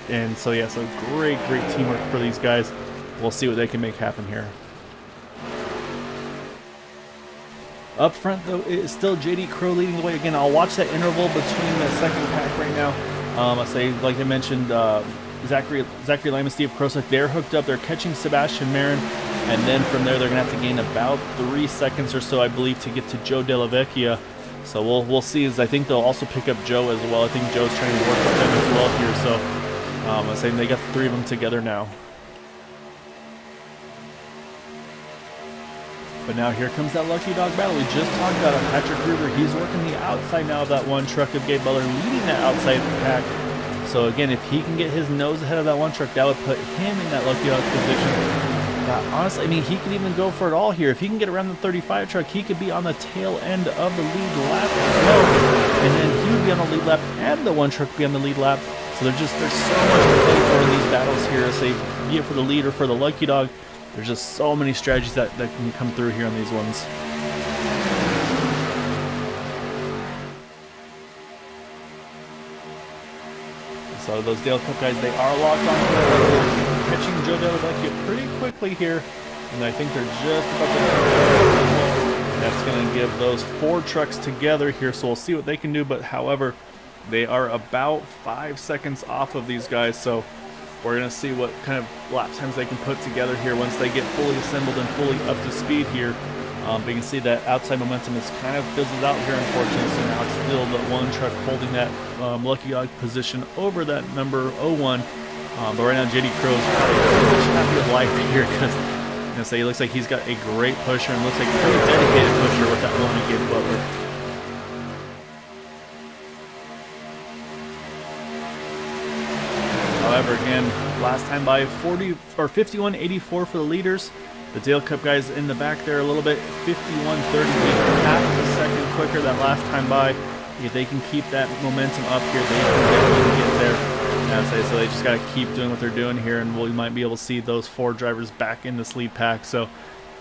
And so yeah, so great teamwork for these guys. We'll see what they can make happen here. Up front though, it's still JD Crow leading the way. Again, I'll watch that interval between the second pack right now. I say, like I mentioned, Zachary Lima and Steve Krosek, they're hooked up. They're catching Sebastian Marin, and then from there they're gonna have to gain about 3 seconds or so, I believe, to get to Joe Della Vecchia. So we'll see. As I think they'll also pick up Joe as well. I think Joe's trying to work with them as well here. So I'm saying they got 3 of them together now. But now here comes that lucky dog battle. We just talked about it. Patrick Gruber, he's working the outside now of that one truck of Gabe Butler, leading that outside pack. So again, if he can get his nose ahead of that one truck, that would put him in that lucky dog position. Honestly, I mean, he could even go for it all here. If he can get around the 35 truck, he could be on the tail end of the lead lap as well. And then he would be on the lead lap, and the one truck would be on the lead lap. So there's so much to play for in these battles here. Say, be it for the lead or for the lucky dog. There's just so many strategies that can come through here on these ones. So those Dale Cup guys, they are locked on catching Joe Della Vecchia pretty quickly here. And I think they're just about to... That's going to give those 4 trucks together here. So we'll see what they can do. But however, they are about 5 seconds off of these guys. So we're going to see what kind of lap times they can put together here once they get fully assembled and fully up to speed here. But you can see that outside momentum is kind of fizzled out here, unfortunately. So now it's still the one truck holding that lucky dog position over that number 01. But right now, JD Crow is probably pretty much happy with life here because he looks like he's got a great pusher and looks like a pretty dedicated pusher with that one Gabe Butler. However, again, last time by 51.84 for the leaders. The Dale Cup guys in the back there a little bit, 51.30, half a second quicker that last time by. If they can keep that momentum up here, they can definitely get there. So they just got to keep doing what they're doing here, and we might be able to see those 4 drivers back in this lead pack. So,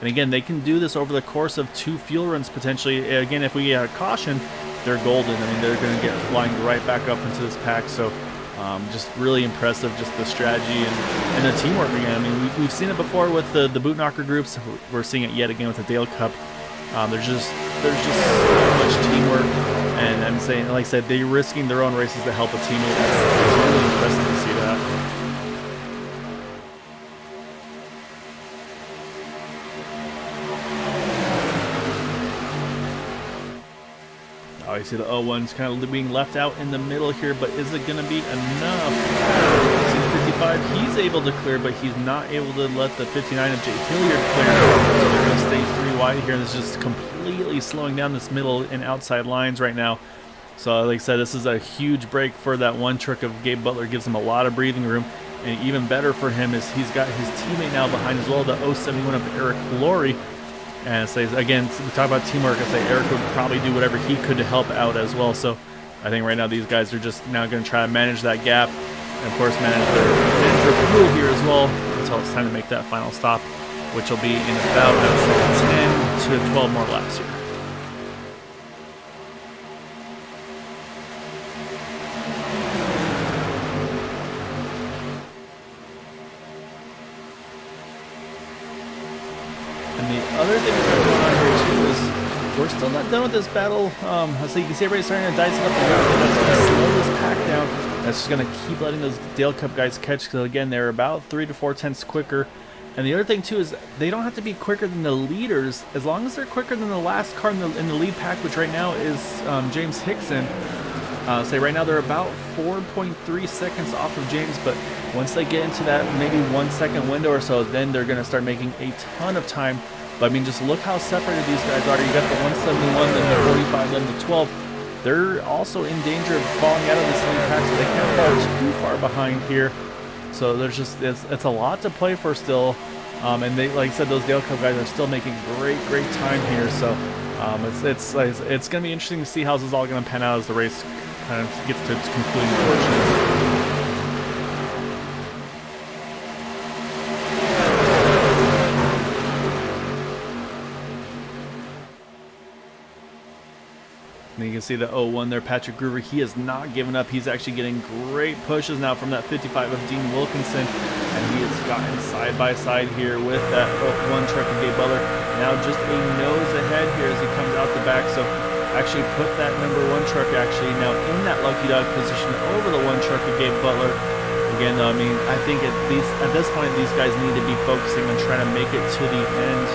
and again, they can do this over the course of 2 fuel runs potentially. Again, if we get a caution, they're golden. I mean, they're going to get lined right back up into this pack. So just really impressive, just the strategy and the teamwork again. I mean, we've seen it before with the boot knocker groups. We're seeing it yet again with the Dale Cup. There's just so much teamwork, and I'm saying, like I said, they're risking their own races to help a teammate. It's really impressive to see that. You see the 01's kind of being left out in the middle here, but is it going to be enough? See the 55, he's able to clear, but he's not able to let the 59 of Jay Hillier clear. So they're going to stay 3 wide here. This is just completely slowing down this middle and outside lines right now. So like I said, this is a huge break for that one truck of Gabe Butler. Gives him a lot of breathing room. And even better for him is he's got his teammate now behind as well, the 071 of Eric Laurie. And say again, we talk about teamwork. I say Eric would probably do whatever he could to help out as well. So I think right now these guys are just now going to try to manage that gap, and of course manage their fuel here as well until it's time to make that final stop, which will be in about 10 to 12 more laps here. And the other thing that's going on here too is we're still not done with this battle. So you can see everybody starting to dice it up. That's going to slow this pack down. That's just going to keep letting those Dale Cup guys catch. Because again, they're about 3 to 4 tenths quicker. And the other thing too is they don't have to be quicker than the leaders, as long as they're quicker than the last car in the lead pack, which right now is James Hickson. Say right now they're about 4.3 seconds off of James, but once they get into that maybe 1 second window or so, then they're going to start making a ton of time. But I mean, just look how separated these guys are. You got the 171, then the 45, then the 12. They're also in danger of falling out of this lead pack, so they can't fall too far behind here. So there's just it's a lot to play for still, and they, like I said, those Dale Cup guys are still making great time here. So it's going to be interesting to see how this is all going to pan out as the race kind of gets to its concluding portion. And you can see the 01 there, Patrick Groover. He has not given up. He's actually getting great pushes now from that 55 of Dean Wilkinson. And he has gotten side by side here with that 01 truck of Gabe Butler. Now just a nose ahead here as he comes out the back. So actually put that number 1 truck actually now in that lucky dog position over the 1 truck of Gabe Butler. Again, though, I mean, I think at this point, these guys need to be focusing on trying to make it to the end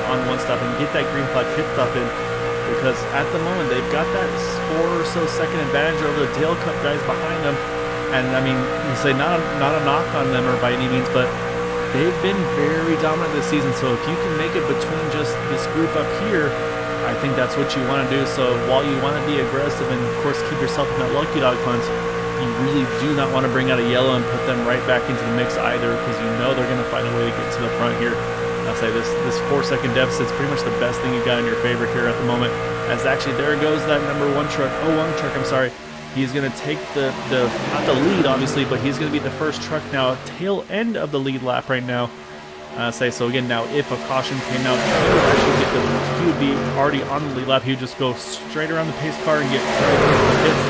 on one stop and get that green flag pit stop in. Because at the moment, they've got that 4 or so second advantage over the Dale Cup guys behind them. And I mean, you say not a knock on them or by any means, but they've been very dominant this season. So if you can make it between just this group up here, I think that's what you want to do. So while you want to be aggressive and of course keep yourself in that lucky dog hunt, you really do not want to bring out a yellow and put them right back into the mix either, because you know they're going to find a way to get to the front here. I'll say this 4 second deficit is pretty much the best thing you got in your favor here at the moment. As actually there goes that number 1 truck, 01 truck, I'm sorry. He's going to take the not the lead obviously, but he's going to be the first truck now, tail end of the lead lap right now. So again, now if a caution came out, he would be already on the lead lap. He would just go straight around the pace car and get right into the pits,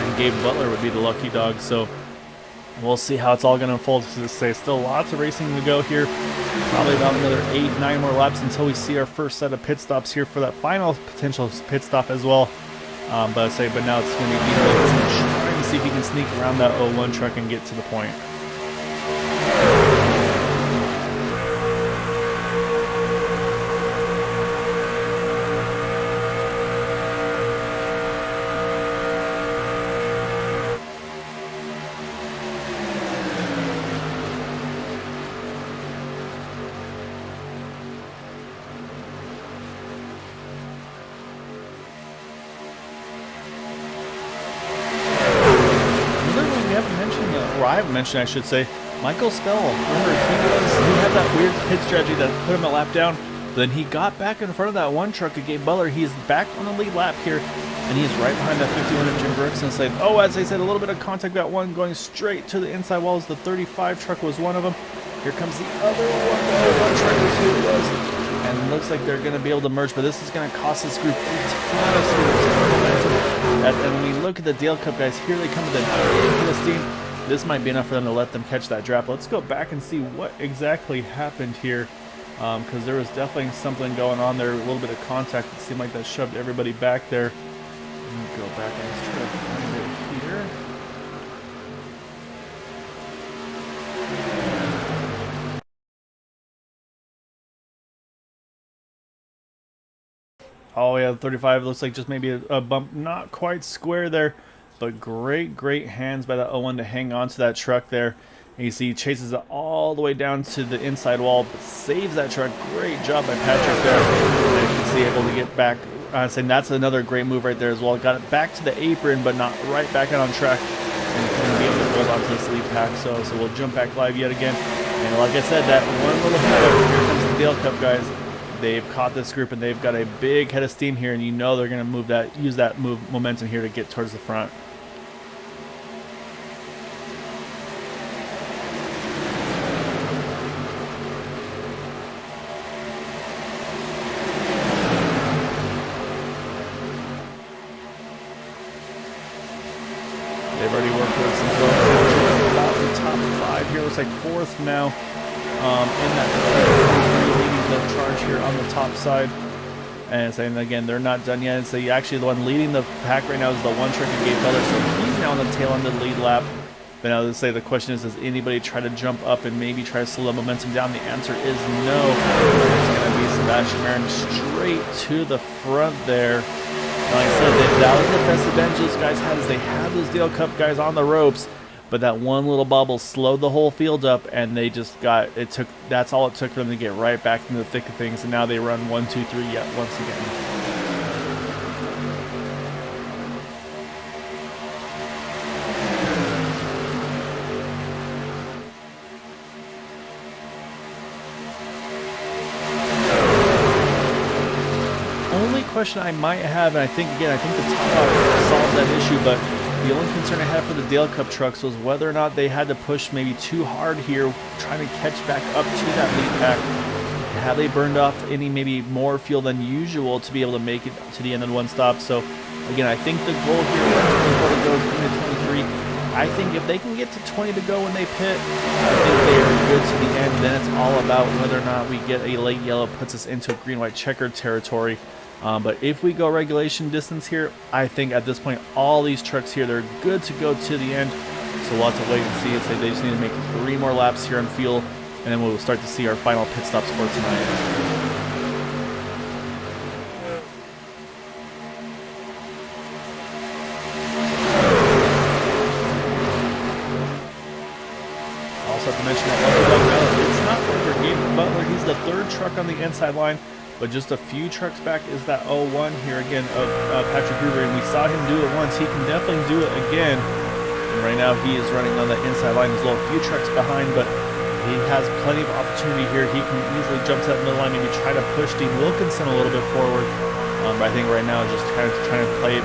and Gabe Butler would be the lucky dog. So we'll see how it's all going to unfold. Still lots of racing to go here. Probably about another 8-9 more laps until we see our first set of pit stops here for that final potential pit stop as well. But now it's going to be trying to see if he can sneak around that 01 truck and get to the point. I haven't mentioned, I should say, Michael Spell. Remember, he had that weird pit strategy that put him a lap down. Then he got back in front of that 1 truck of Gabe Butler. He's back on the lead lap here, and he's right behind that 51 of Jim Brooks. And said, as I said, a little bit of contact that 1 going straight to the inside walls. The 35 truck was one of them. Here comes the other one. The 1 truck is who it was. And it looks like they're going to be able to merge, but this is going to cost this group a ton of speed. And when we look at the Dale Cup guys, here they come with a big hit of steam. This might be enough for them to let them catch that draft. Let's go back and see what exactly happened here, because there was definitely something going on there. A little bit of contact. It seemed like that shoved everybody back there. Let me go back and let's try to find it here. Oh yeah, the 35 looks like just maybe a bump, not quite square there. But great hands by that 01 to hang on to that truck there. And you see he chases it all the way down to the inside wall, but saves that truck. Great job by Patrick there. And you can see able to get back. And that's another great move right there as well. Got it back to the apron, but not right back out on track. And couldn't be able to hold on to this lead pack. So we'll jump back live yet again. And like I said, that one little head, here comes the Dale Cup guys. They've caught this group and they've got a big head of steam here, and you know they're going to use that momentum here to get towards the front. They've already worked with some about the top 5 here. Looks like 4th now in that leading the charge here on the top side. And saying again, they're not done yet. And so actually the one leading the pack right now is the one truck of Gabe Feller. So he's now on the tail end of the lead lap. But now let's say the question is, does anybody try to jump up and maybe try to slow the momentum down? The answer is no. It's going to be Sebastian Marin straight to the front there. And like I said, that was the best advantage those guys had, is they had those Dale Cup guys on the ropes. But that one little bobble slowed the whole field up, and they just got, that's all it took for them to get right back into the thick of things, and now they run 1, 2, 3 yet once again. Only question I might have, and I think the top off solves that issue, but the only concern I had for the Dale Cup trucks was whether or not they had to push maybe too hard here, trying to catch back up to that lead pack. Have they burned off any maybe more fuel than usual to be able to make it to the end of one stop? So again, I think the goal here is to go 20 to 23. I think if they can get to 20 to go when they pit, I think they are good to the end. Then it's all about whether or not we get a late yellow, puts us into green-white checkered territory. But if we go regulation distance here, I think at this point all these trucks here, they're good to go to the end. So we'll have to wait and see. It's like they just need to make 3 more laps here on fuel, and then we'll start to see our final pit stops for tonight. Also have to mention that it's not for Gabe Butler. He's the 3rd truck on the inside line. But just a few trucks back is that 01 here again of Patrick Gruber, and we saw him do it once. He can definitely do it again. And right now he is running on the inside line. There's a few trucks behind, but he has plenty of opportunity here. He can easily jump to that middle line, maybe try to push Dean Wilkinson a little bit forward. But I think right now just kind of trying to play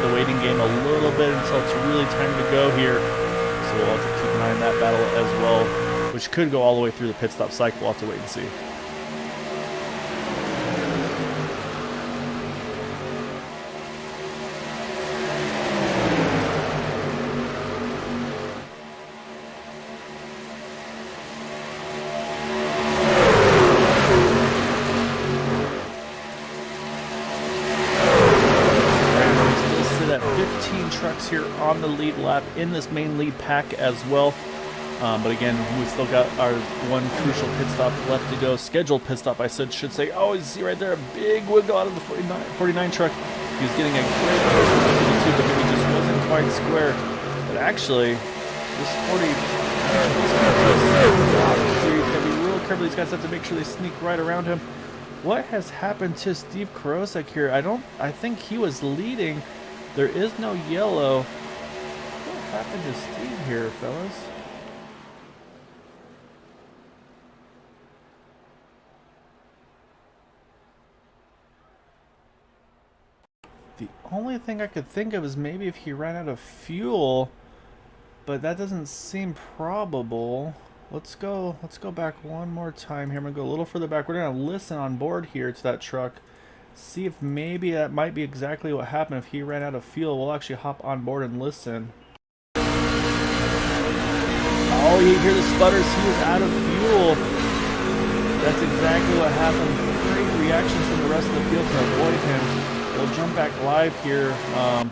the waiting game a little bit until it's really time to go here. So we'll have to keep an eye on that battle as well, which could go all the way through the pit stop cycle. We'll have to wait and see. Trucks here on the lead lap in this main lead pack as well. But again, we still got our one crucial pit stop left to go. Scheduled pit stop, I should say. Oh, you see right there, a big wiggle out of the 49 truck. He was getting a great push from the 52, but maybe just wasn't quite square. But actually, this 40 got to be real careful. These guys have to make sure they sneak right around him. What has happened to Steve Karosek here? I think he was leading. There is no yellow. What happened to Steve here, fellas? The only thing I could think of is maybe if he ran out of fuel, but that doesn't seem probable. Let's go back one more time here. I'm gonna go a little further back. We're gonna listen on board here to that truck. See if maybe that might be exactly what happened. If he ran out of fuel, we'll actually hop on board and listen. Oh, you hear the sputters. He was out of fuel. That's exactly what happened. Great reactions from the rest of the field to avoid him. We'll jump back live here.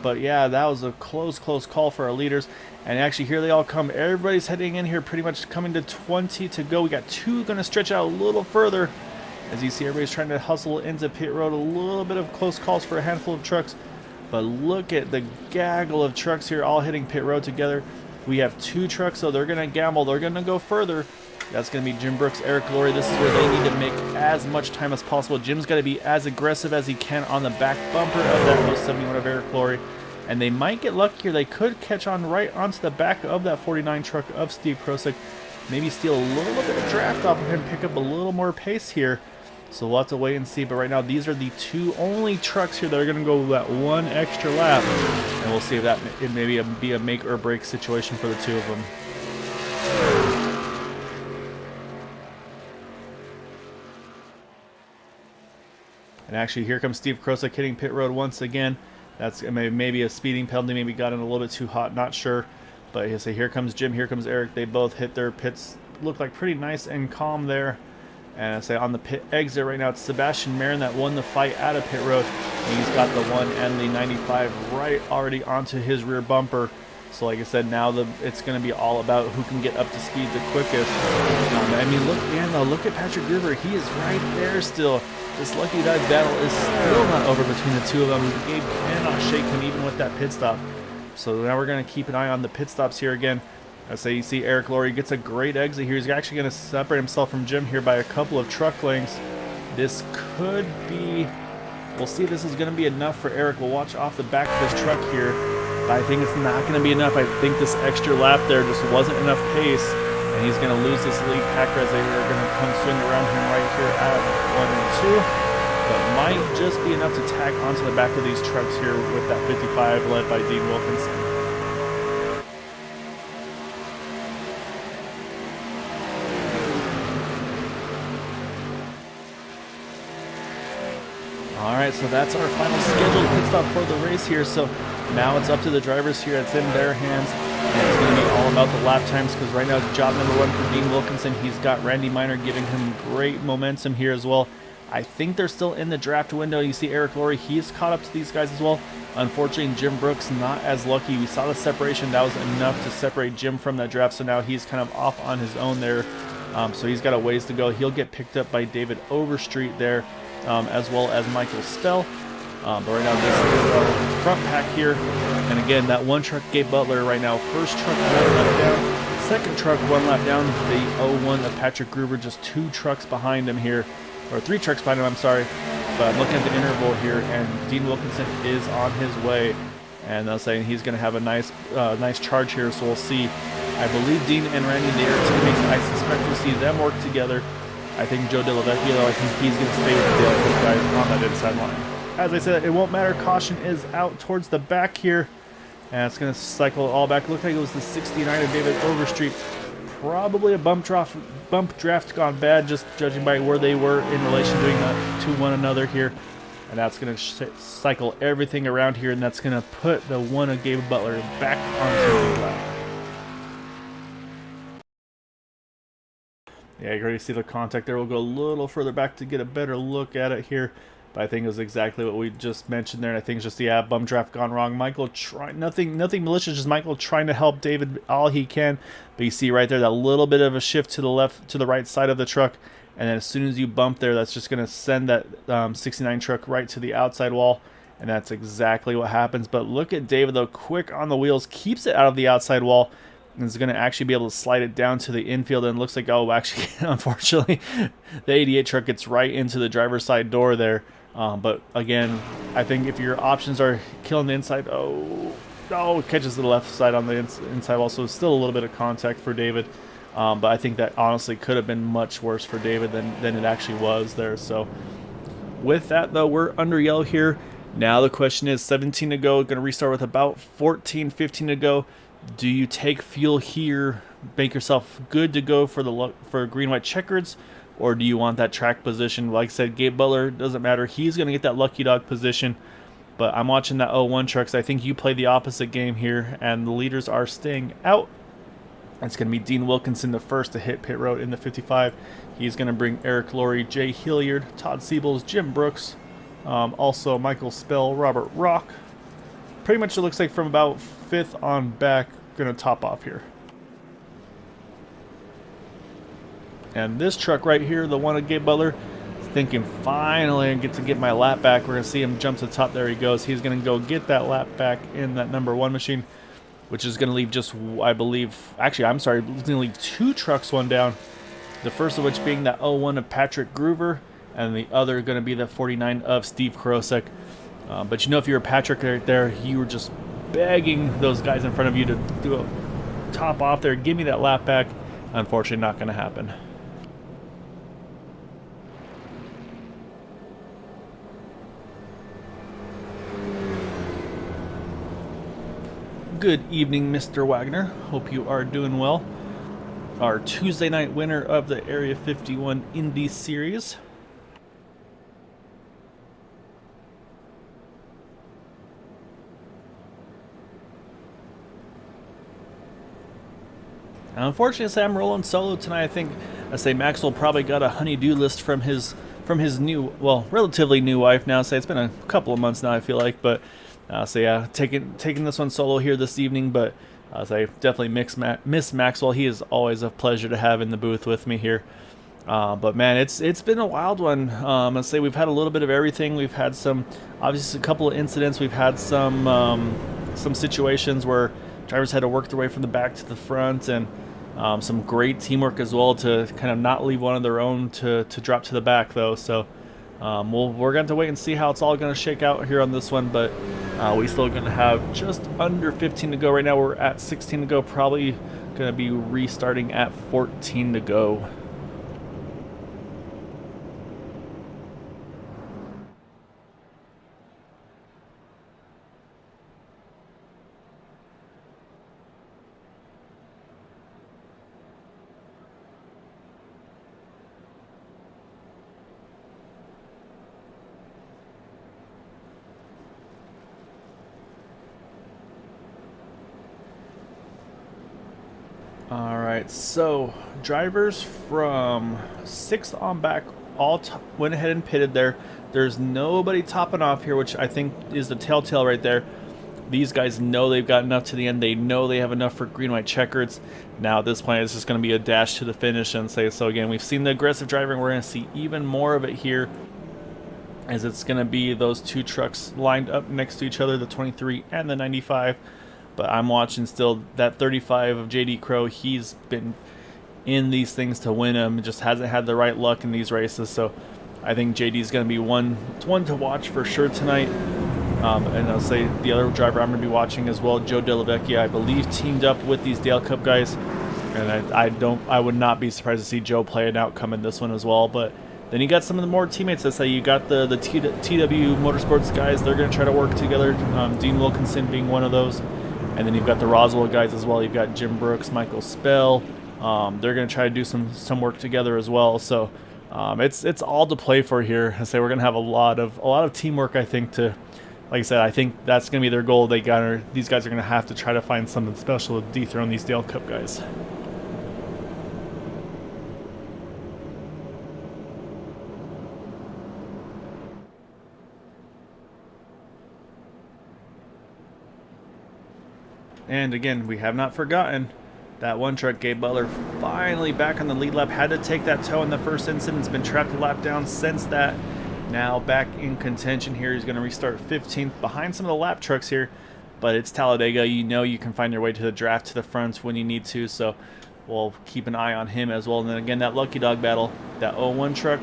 But yeah, that was a close call for our leaders. And actually, here they all come. Everybody's heading in here, pretty much coming to 20 to go. We got 2 going to stretch out a little further. As you see, everybody's trying to hustle into pit road. A little bit of close calls for a handful of trucks. But look at the gaggle of trucks here all hitting pit road together. We have 2 trucks, so they're going to gamble. They're going to go further. That's going to be Jim Brooks, Eric Laurie. This is where they need to make as much time as possible. Jim's got to be as aggressive as he can on the back bumper of that 071 of Eric Laurie. And they might get lucky here. They could catch on right onto the back of that 49 truck of Steve Karosek. Maybe steal a little bit of draft off of him, pick up a little more pace here. So we'll have to wait and see. But right now, these are the 2 only trucks here that are going to go that 1 extra lap. And we'll see if that maybe be a make or break situation for the 2 of them. And actually, here comes Steve Karosek hitting pit road once again. That's maybe a speeding penalty. Maybe got in a little bit too hot. Not sure. But you say, here comes Jim. Here comes Eric. They both hit their pits. Look like pretty nice and calm there. And I say on the pit exit right now, it's Sebastian Marin that won the fight out of pit road. And he's got the 1 and the 95 right already onto his rear bumper. So like I said, now it's going to be all about who can get up to speed the quickest. I mean, look at Patrick Gruber. He is right there still. This Lucky Dog battle is still not over between the two of them. Gabe cannot shake him even with that pit stop. So now we're going to keep an eye on the pit stops here again. I say you see Eric Laurie gets a great exit here. He's actually going to separate himself from Jim here by a couple of truck lengths. This could be... We'll see if this is going to be enough for Eric. We'll watch off the back of this truck here. But I think it's not going to be enough. I think this extra lap there just wasn't enough pace. And he's going to lose this lead packer as they are going to come swing around him right here at 1 and 2. But might just be enough to tack onto the back of these trucks here with that 55 led by Dean Wilkinson. Alright, so that's our final scheduled pit stop for the race here. So now it's up to the drivers here. It's in their hands. And it's going to be all about the lap times because right now job number 1 for Dean Wilkinson. He's got Randy Minor giving him great momentum here as well. I think they're still in the draft window. You see Eric Laurie, he's caught up to these guys as well. Unfortunately, Jim Brooks not as lucky. We saw the separation. That was enough to separate Jim from that draft. So now he's kind of off on his own there. So he's got a ways to go. He'll get picked up by David Overstreet there. As well as Michael Spell. But right now this is the front pack here. And again, that one truck, Gabe Butler right now. First truck 1 lap down. Second truck 1 lap down. The 01 of Patrick Gruber just 2 trucks behind him here. Or 3 trucks behind him, I'm sorry. But I'm looking at the interval here, and Dean Wilkinson is on his way. And I'm saying he's going to have a nice charge here, so we'll see. I believe Dean and Randy, they are teammates. I suspect we'll see them work together. I think Joe DeLavecchio, though, I think he's going to stay with the other guys on that inside line. As I said, it won't matter. Caution is out towards the back here. And it's going to cycle all back. Look like it was the 69 of David Overstreet. Probably a bump draft gone bad, just judging by where they were in relation to one another here. And that's going to cycle everything around here, and that's going to put the 1 of Gabe Butler back onto the lap. Yeah, you already see the contact there. We'll go a little further back to get a better look at it here. But I think it was exactly what we just mentioned there. And I think it's just the bum draft gone wrong. Michael trying nothing malicious, just Michael trying to help David all he can. But you see right there that little bit of a shift to the left, to the right side of the truck. And then as soon as you bump there, that's just going to send that 69 truck right to the outside wall. And that's exactly what happens. But look at David, though, quick on the wheels, keeps it out of the outside wall. And is going to actually be able to slide it down to the infield. And it looks like, oh, actually, unfortunately, the 88 truck gets right into the driver's side door there. But again, I think if your options are killing the inside, it catches the left side on the inside wall. So it's still a little bit of contact for David. But I think that honestly could have been much worse for David than it actually was there. So with that, though, we're under yellow here. Now the question is 17 to go. Going to restart with about 15 to go. Do you take fuel here, make yourself good to go for green-white checkers, or do you want that track position? Like I said, Gabe Butler, doesn't matter. He's going to get that lucky dog position, but I'm watching that 01 trucks. I think you play the opposite game here, and the leaders are staying out. It's going to be Dean Wilkinson, the first to hit pit road in the 55. He's going to bring Eric Laurie, Jay Hillier, Todd Siebels, Jim Brooks, also Michael Spell, Robert Rock. Pretty much it looks like from about 5th on back, going to top off here. And this truck right here, the one of Gabe Butler, is thinking finally I get to get my lap back. We're going to see him jump to the top. There he goes. He's going to go get that lap back in that number 1 machine, which is going to leave just, I believe, actually, I'm sorry, it's going to leave 2 trucks, 1 down. The first of which being that 01 of Patrick Gruber, and the other going to be the 49 of Steve Korosek. But you know, if you were Patrick right there, you were just begging those guys in front of you to do a top off there, give me that lap back. Unfortunately, not going to happen. Good evening, Mr. Wagner. Hope you are doing well. Our Tuesday night winner of the Area 51 Indy Series. Unfortunately, I'm rolling solo tonight. I think I say Maxwell probably got a honey-do list from his new, well, relatively new wife now. Say it's been a couple of months now, I feel like, but so yeah, taking this one solo here this evening. But say definitely miss Maxwell. He is always a pleasure to have in the booth with me here. But man, it's been a wild one. Let's say we've had a little bit of everything. We've had some, obviously, a couple of incidents. We've had some situations where drivers had to work their way from the back to the front, and some great teamwork as well to kind of not leave one of their own to drop to the back though. So we're going to wait and see how it's all going to shake out here on this one. But we still going to have just under 15 to go right now. We're at 16 to go. Probably going to be restarting at 14 to go. Alright, so drivers from 6th on back all went ahead and pitted there. There's nobody topping off here, which I think is the telltale right there. These guys know they've got enough to the end. They know they have enough for green-white checkers. Now at this point, it's just going to be a dash to the finish. And say so again, we've seen the aggressive driving. We're going to see even more of it here, as it's going to be those two trucks lined up next to each other, the 23 and the 95. But I'm watching still that 35 of JD Crow. He's been in these things to win them. Just hasn't had the right luck in these races. So I think JD's going to be one to watch for sure tonight. And I'll say the other driver I'm going to be watching as well, Joe Dellavecchia, I believe teamed up with these Dale Cup guys. And I would not be surprised to see Joe play an outcome in this one as well. But then you got some of the more teammates. Let's say you got the TW Motorsports guys. They're going to try to work together. Dean Wilkinson being one of those. And then you've got the Roswell guys as well. You've got Jim Brooks, Michael Spell. They're going to try to do some work together as well. So it's all to play for here. I say we're going to have a lot of teamwork. I think like I said, I think that's going to be their goal. These guys are going to have to try to find something special to dethrone these Dale Cup guys. And again, we have not forgotten that one truck, Gabe Butler, finally back on the lead lap. Had to take that tow in the first incident. It's been trapped a lap down since that. Now back in contention here. He's going to restart 15th behind some of the lap trucks here. But it's Talladega. You know you can find your way to the draft to the front when you need to. So we'll keep an eye on him as well. And then again, that Lucky Dog battle. That 01 truck,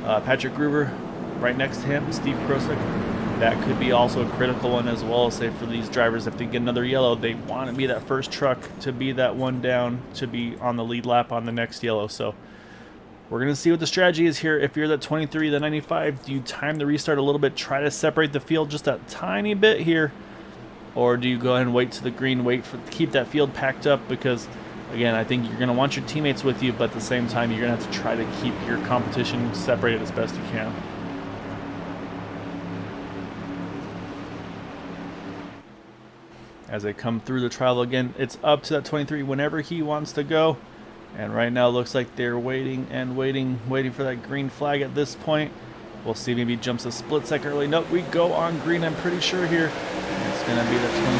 Patrick Gruber right next to him, Steve Krosick. That could be also a critical one as well, say for these drivers. If they get another yellow, they want to be that first truck to be that one down, to be on the lead lap on the next yellow. So we're going to see what the strategy is here. If you're the 23, the 95, do you time the restart a little bit, try to separate the field just a tiny bit here? Or do you go ahead and wait to the green, keep that field packed up? Because, again, I think you're going to want your teammates with you, but at the same time, you're going to have to try to keep your competition separated as best you can. As they come through the trial again, it's up to that 23 whenever he wants to go. And right now it looks like they're waiting for that green flag at this point. We'll see, maybe jumps a split second early. Nope, we go on green, I'm pretty sure here. And it's going to be that 23.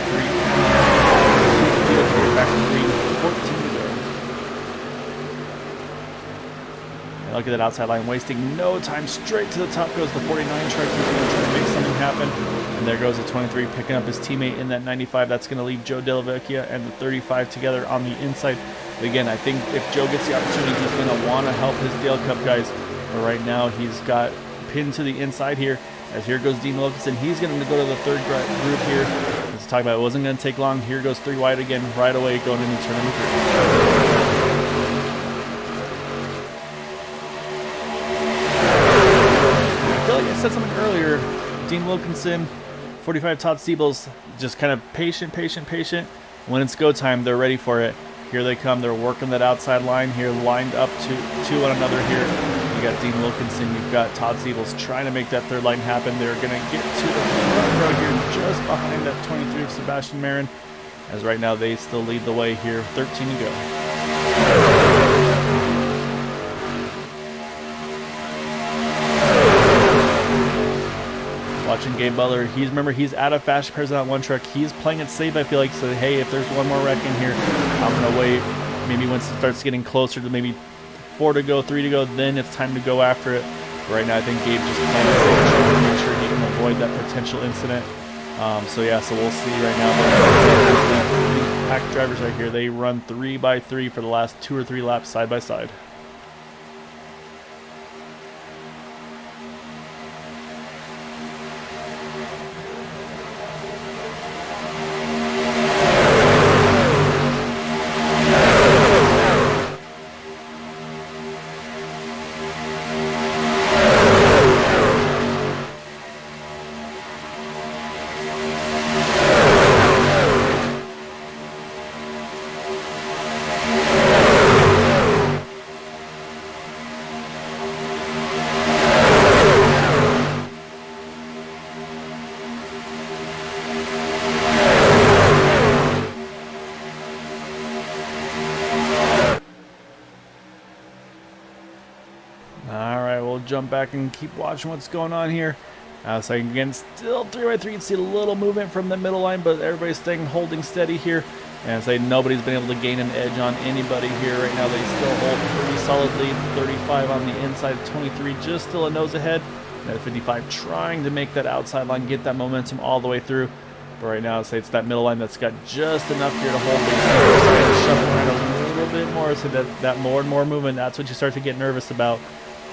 Back to green, 14 to go. And look at that outside line, wasting no time. Straight to the top goes the 49 truck. He's going to try to make something happen. And there goes the 23 picking up his teammate in that 95. That's going to leave Joe Dellavecchia and the 35 together on the inside. But again, I think if Joe gets the opportunity, he's going to want to help his Dale Cup guys. But right now, he's got pinned to the inside here. As here goes Dean Wilkinson. He's going to go to the third group here. Let's talk about it. It wasn't going to take long. Here goes 3 wide again, right away, going into turn number 3. I feel like I said something earlier. Dean Wilkinson, 45 Todd Siebels, just kind of patient. When it's go time, they're ready for it. Here they come. They're working that outside line here, lined up to one another here. You got Dean Wilkinson, you've got Todd Siebels trying to make that third line happen. They're going to get to the front row here, just behind that 23 of Sebastian Marin. as right now they still lead the way here, 13 to go. Watching Gabe Butler, he's out of fast pairs on that one truck. He's playing it safe, I feel like, so hey, if there's one more wreck in here, I'm gonna wait. Maybe once it starts getting closer to maybe 4 to go, 3 to go, then it's time to go after it. But right now, I think Gabe just playing it safe, trying to make sure he can avoid that potential incident. So yeah, so we'll see right now. The pack drivers right here, they run 3 by 3 for the last 2 or 3 laps side by side. Jump back and keep watching what's going on here. So again, still 3 by 3. You can see a little movement from the middle line, but everybody's staying holding steady here. And say nobody's been able to gain an edge on anybody here right now. They still hold a pretty solid lead. 35 on the inside, 23 just still a nose ahead. And 55 trying to make that outside line, get that momentum all the way through. But right now, say it's that middle line that's got just enough here to hold. Trying to shuffle around a little bit more, so that more and more movement, that's what you start to get nervous about.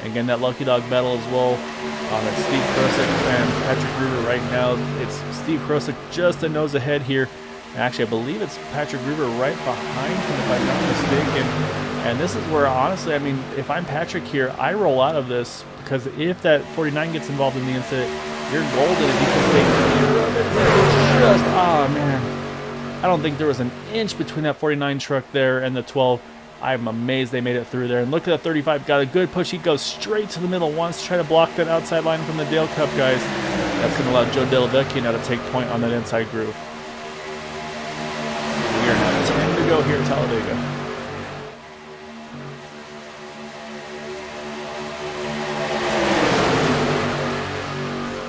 Again, that lucky dog battle as well. It's Steve Krosick and Patrick Gruber right now. It's Steve Krosick just a nose ahead here. And actually, I believe it's Patrick Gruber right behind him, if I'm not mistaken. And this is where, honestly, I mean, if I'm Patrick here, I roll out of this, because if that 49 gets involved in the incident, you're golden if you can stay just, oh man. I don't think there was an inch between that 49 truck there and the 12. I'm amazed they made it through there. And look at that 35, got a good push. He goes straight to the middle, wants to try to block that outside line from the Dale Cup guys. That's going to allow Joe Delavecchia now to take point on that inside groove. We are now 10 to go here at Talladega.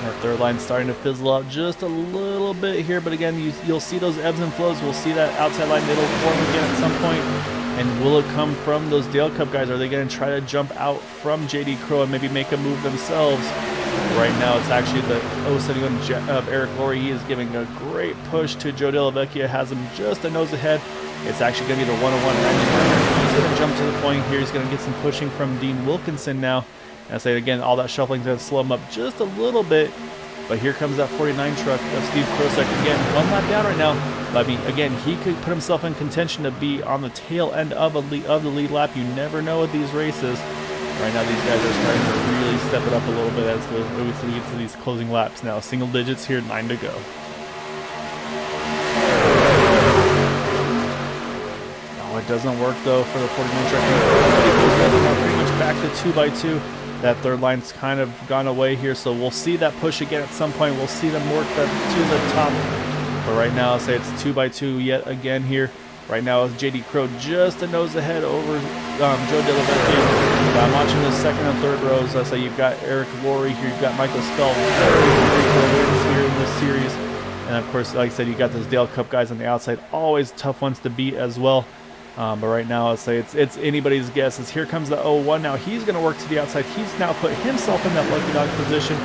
That third line starting to fizzle out just a little bit here, but again, you'll see those ebbs and flows. We'll see that outside line middle form again at some point. And will it come from those Dale Cup guys? Are they going to try to jump out from JD Crow and maybe make a move themselves? Right now, it's actually the 071 of Eric Laurie. He is giving a great push to Joe Delavecchia, has him just a nose ahead. It's actually going to be the 101 Randy. He's going to jump to the point here. He's going to get some pushing from Dean Wilkinson now. And I say again, all that shuffling is going to slow him up just a little bit. But here comes that 49 truck of Steve Krosick again. 1 lap down right now. But I mean, again, he could put himself in contention to be on the tail end of the lead lap. You never know with these races. Right now, these guys are starting to really step it up a little bit as we get to these closing laps now. Single digits here, 9 to go. Oh, it doesn't work though for the 49 truck. Pretty much back to 2 by 2. That third line's kind of gone away here, so we'll see that push again at some point. We'll see them work that to the top. But right now, I'll say it's 2 by 2 yet again here. Right now, it's JD Crow just a nose ahead over Joe Delavecchia. I'm watching the second and third rows. I say you've got Eric Laurie here, you've got Michael Spell here in this series. And of course, like I said, you got those Dale Cup guys on the outside. Always tough ones to beat as well. But right now, I'll say it's anybody's guess. As here comes the 01. Now he's going to work to the outside. He's now put himself in that lucky dog position,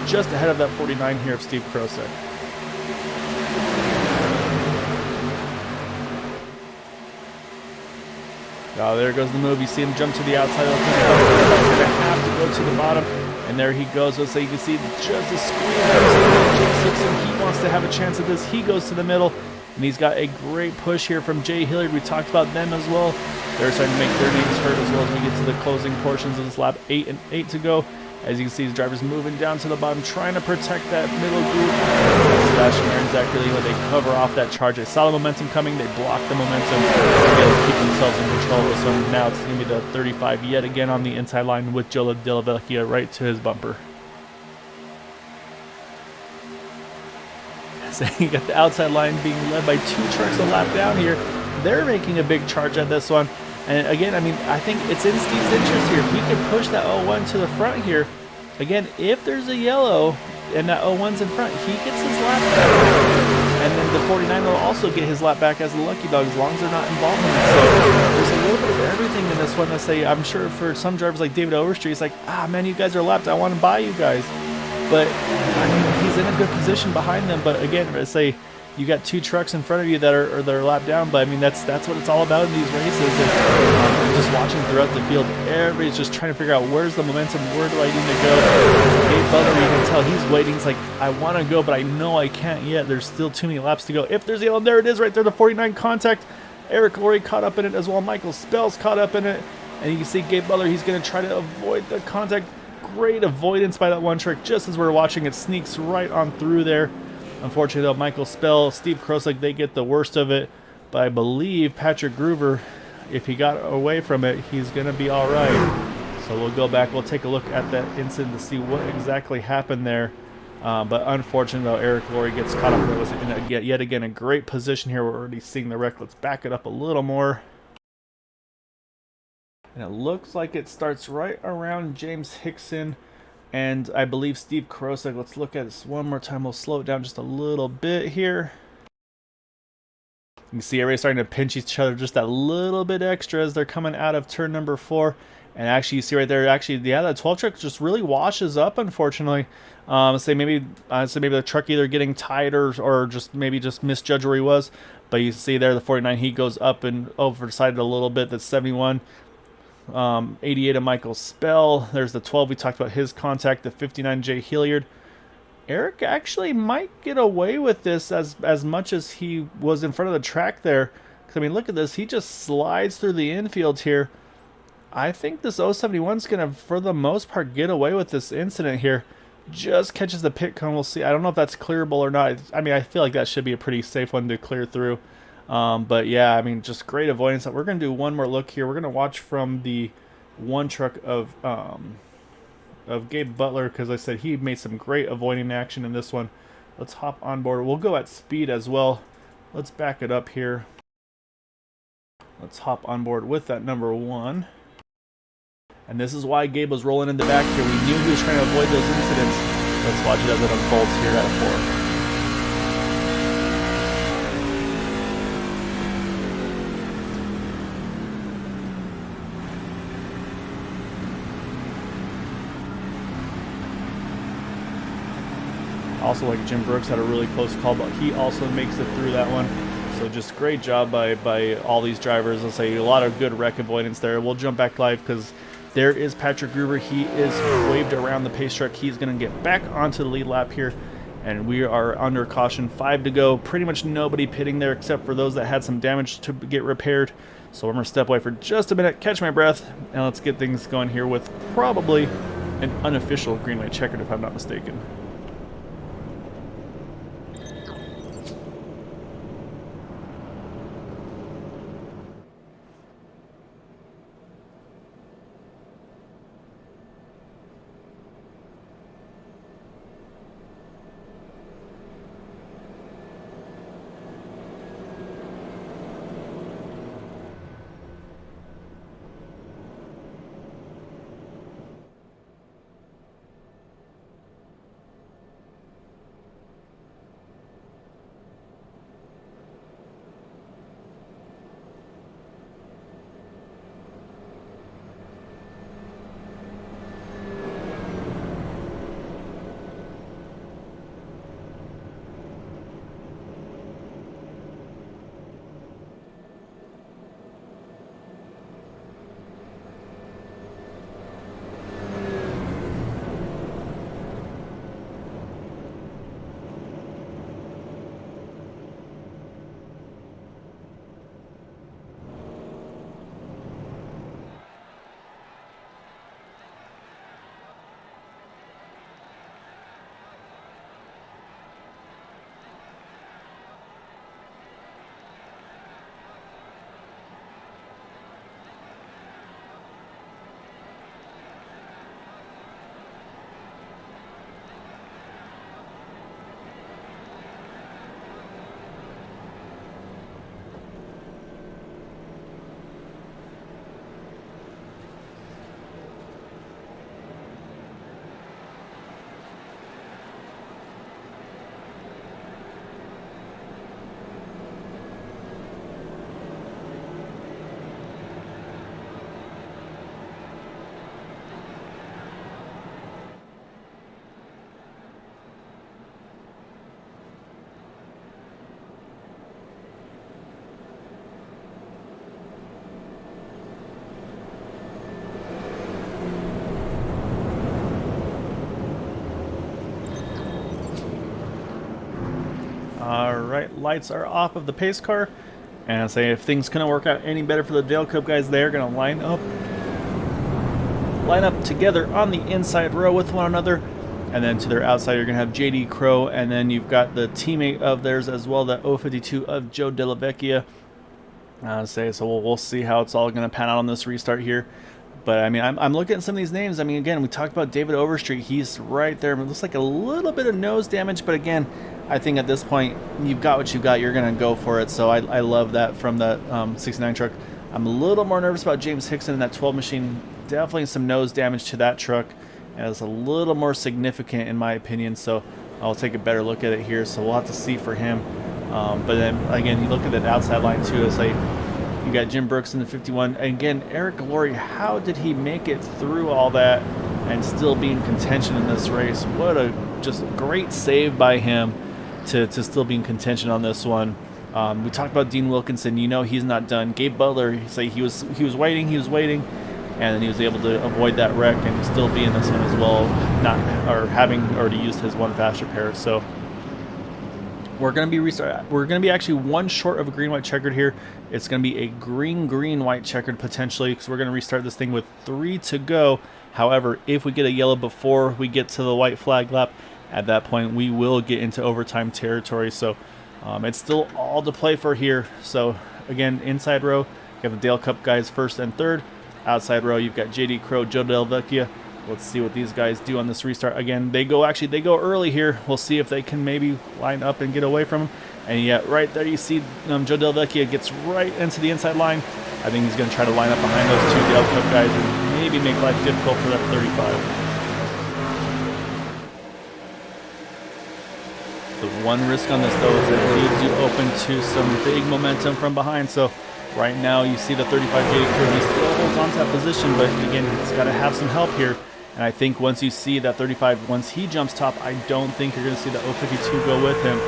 just ahead of that 49 here of Steve Krosick. Oh, there goes the move. You see him jump to the outside. He's going to have to go to the bottom. And there he goes. So you can see just a squeeze. He wants to have a chance at this. He goes to the middle. And he's got a great push here from Jay Hillier. We talked about them as well. They're starting to make their names heard as well as we get to the closing portions of this lap. 8 to go. As you can see, these drivers moving down to the bottom, trying to protect that middle group. Sebastian Marin, Zach Hillier, they cover off that charge. They saw the momentum coming. They blocked the momentum. They able to keep themselves in control. So now it's going to be the 35 yet again on the inside line with Joe Delavecchia right to his bumper. So you got the outside line being led by 2 trucks a lap down here. They're making a big charge at this one. And again, I mean, I think it's in Steve's interest here. If he can push that 01 to the front here, again, if there's a yellow and that 01's in front, he gets his lap back. And then the 49 will also get his lap back as the lucky dog, as long as they're not involved in it. So there's a little bit of everything in this one. I say, I'm sure for some drivers like David Overstreet, it's like, ah, man, you guys are lapped. I want to buy you guys. But I mean, he's in a good position behind them. But again, I say, you got 2 trucks in front of you that are lapped down. But I mean, that's what it's all about in these races. And just watching throughout the field, everybody's just trying to figure out where's the momentum, where do I need to go. Gabe Butler, you can tell he's waiting. He's like, I want to go, but I know I can't yet. There's still too many laps to go. If there's yellow, there it is right there, the 49 contact. Eric Laurie caught up in it as well. Michael Spell's caught up in it. And you can see Gabe Butler, he's going to try to avoid the contact. Great avoidance by that one trick. Just as we're watching, it sneaks right on through there. Unfortunately, though, Michael Spell, Steve Krosek, they get the worst of it. But I believe Patrick Groover, if he got away from it, he's going to be all right. So we'll go back. We'll take a look at that incident to see what exactly happened there. But unfortunately, though, Eric Laurie gets caught up. It was yet again a great position here. We're already seeing the wreck. Let's back it up a little more. And it looks like it starts right around James Hickson and I believe Steve Krosek. Let's look at this one more time. We'll slow it down just a little bit here. You can see everybody starting to pinch each other just that little bit extra as they're coming out of turn number 4. And actually, you see right there, actually, yeah, that 12 truck just really washes up, unfortunately. Say maybe the truck either getting tight or just maybe just misjudged where he was. But you see there, the 49, he goes up and oversighted a little bit. That's 71. 88 of Michael Spell. There's the 12. We talked about his contact, the 59 Jay Hilliard. Eric actually might get away with this as much as he was in front of the track there. I mean, look at this. He just slides through the infield here. I think this 071's going to, for the most part, get away with this incident here. Just catches the pit cone. We'll see. I don't know if that's clearable or not. I mean, I feel like that should be a pretty safe one to clear through. But yeah, I mean, just great avoidance. We're going to do one more look here. We're going to watch from the one truck of Gabe Butler, because I said he made some great avoiding action in this one. Let's hop on board. We'll go at speed as well. Let's back it up here. Let's hop on board with that number 1. And this is why Gabe was rolling in the back here. We knew he was trying to avoid those incidents. Let's watch it as it unfolds here at a 4. Also, like Jim Brooks had a really close call, but he also makes it through that one. So just great job by all these drivers. I'll say a lot of good wreck avoidance there. We'll jump back live because there is Patrick Gruber. He is waved around the pace truck. He's going to get back onto the lead lap here. And we are under caution. 5 to go. Pretty much nobody pitting there except for those that had some damage to get repaired. So I'm going to step away for just a minute, catch my breath, and let's get things going here with probably an unofficial green light checkered if I'm not mistaken. All right, lights are off of the pace car. And I say if things couldn't work out any better for the Dale Cup guys, they're going to line up together on the inside row with one another. And then to their outside, you're going to have JD Crow, and then you've got the teammate of theirs as well, the 052 of Joe Della Vecchia. So we'll see how it's all going to pan out on this restart here. But I mean, I'm looking at some of these names. I mean, again, we talked about David Overstreet. He's right there. It looks like a little bit of nose damage, but again, I think at this point, you've got what you got. You're going to go for it. So I love that from the 69 truck. I'm a little more nervous about James Hickson in that 12 machine. Definitely some nose damage to that truck. And it's a little more significant in my opinion. So I'll take a better look at it here. So we'll have to see for him. But then again, you look at that outside line too. It's like you got Jim Brooks in the 51. And again, Eric Glory, how did he make it through all that and still be in contention in this race? What a just great save by him to still be in contention on this one. We talked about Dean Wilkinson. You know he's not done. Gabe Butler, he was waiting, and then he was able to avoid that wreck and still be in this one as well, having already used his one faster pair. So we're going to be actually one short of a green-white checkered here. It's going to be a green-white checkered potentially, because we're going to restart this thing with 3 to go. However, if we get a yellow before we get to the white flag lap, at that point we will get into overtime territory. So it's still all to play for here. So again, inside row, you have the Dale Cup guys first and third. Outside row, you've got JD Crow, Joe Del Vecchia. Let's see what these guys do on this restart. Again, they go early here. We'll see if they can maybe line up and get away from him. And yeah, right there you see Joe Del Vecchia gets right into the inside line. I think he's going to try to line up behind those two Dale Cup guys and maybe make life difficult for that 35. The one risk on this though is that it leaves you open to some big momentum from behind. So right now you see the 35 JD Crow, he still holds on to that position, but again, he's got to have some help here. And I think once you see that 35, once he jumps top, I don't think you're going to see the 052 go with him.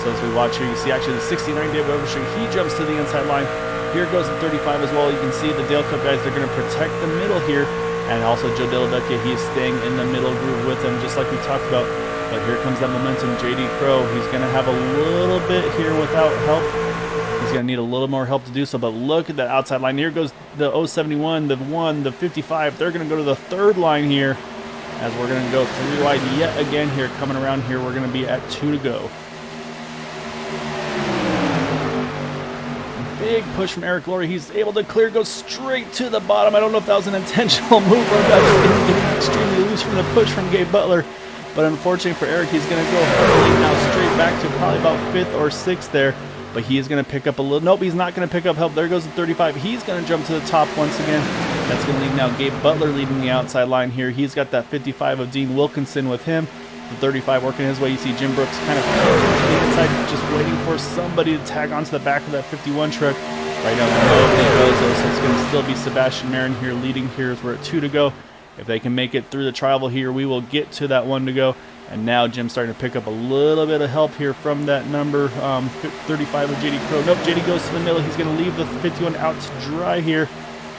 So as we watch here, you see actually the 69 David Overstreet, he jumps to the inside line. Here goes the 35 as well. You can see the Dale Cup guys, they're going to protect the middle here. And also Joe Della Vecchia, he's staying in the middle groove with him, just like we talked about. But here comes that momentum. JD Crow, he's going to have a little bit here without help. He's going to need a little more help to do so. But look at that outside line. Here goes the 071, the 1, the 55. They're going to go to the third line here as we're going to go 3 wide yet again here. Coming around here, we're going to be at 2 to go. Big push from Eric Glory. He's able to clear, go straight to the bottom. I don't know if that was an intentional move or if that was getting extremely loose from the push from Gabe Butler. But unfortunately for Eric, he's going to go early now straight back to probably about 5th or 6th there. But he is going to pick up a little. Nope, he's not going to pick up help. There goes the 35. He's going to jump to the top once again. That's going to leave now Gabe Butler leading the outside line here. He's got that 55 of Dean Wilkinson with him. The 35 working his way. You see Jim Brooks kind of to the inside, just waiting for somebody to tag onto the back of that 51 truck. Right now, nobody goes though, so it's going to still be Sebastian Marin here leading here as we're at 2 to go. If they can make it through the trial here, we will get to that 1 to go. And now Jim's starting to pick up a little bit of help here from that number 35 of JD Crow. Nope, JD goes to the middle. He's going to leave the 51 out to dry here.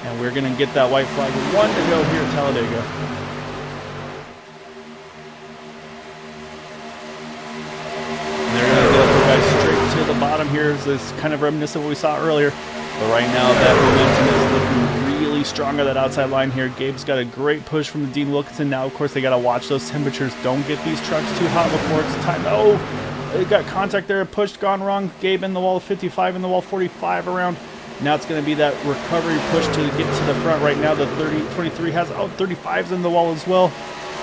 And we're going to get that white flag. 1 to go here at Talladega. To the bottom here is kind of reminiscent of what we saw earlier, but right now that momentum is looking really strong on that outside line here. Gabe's got a great push from the Dean Wilkinson. Now of course they got to watch those temperatures. Don't get these trucks too hot before it's time. Oh, they got contact there, pushed, gone wrong. Gabe in the wall 55, in the wall 45 around. Now it's going to be that recovery push to get to the front. Right now the 23 has 35's in the wall as well.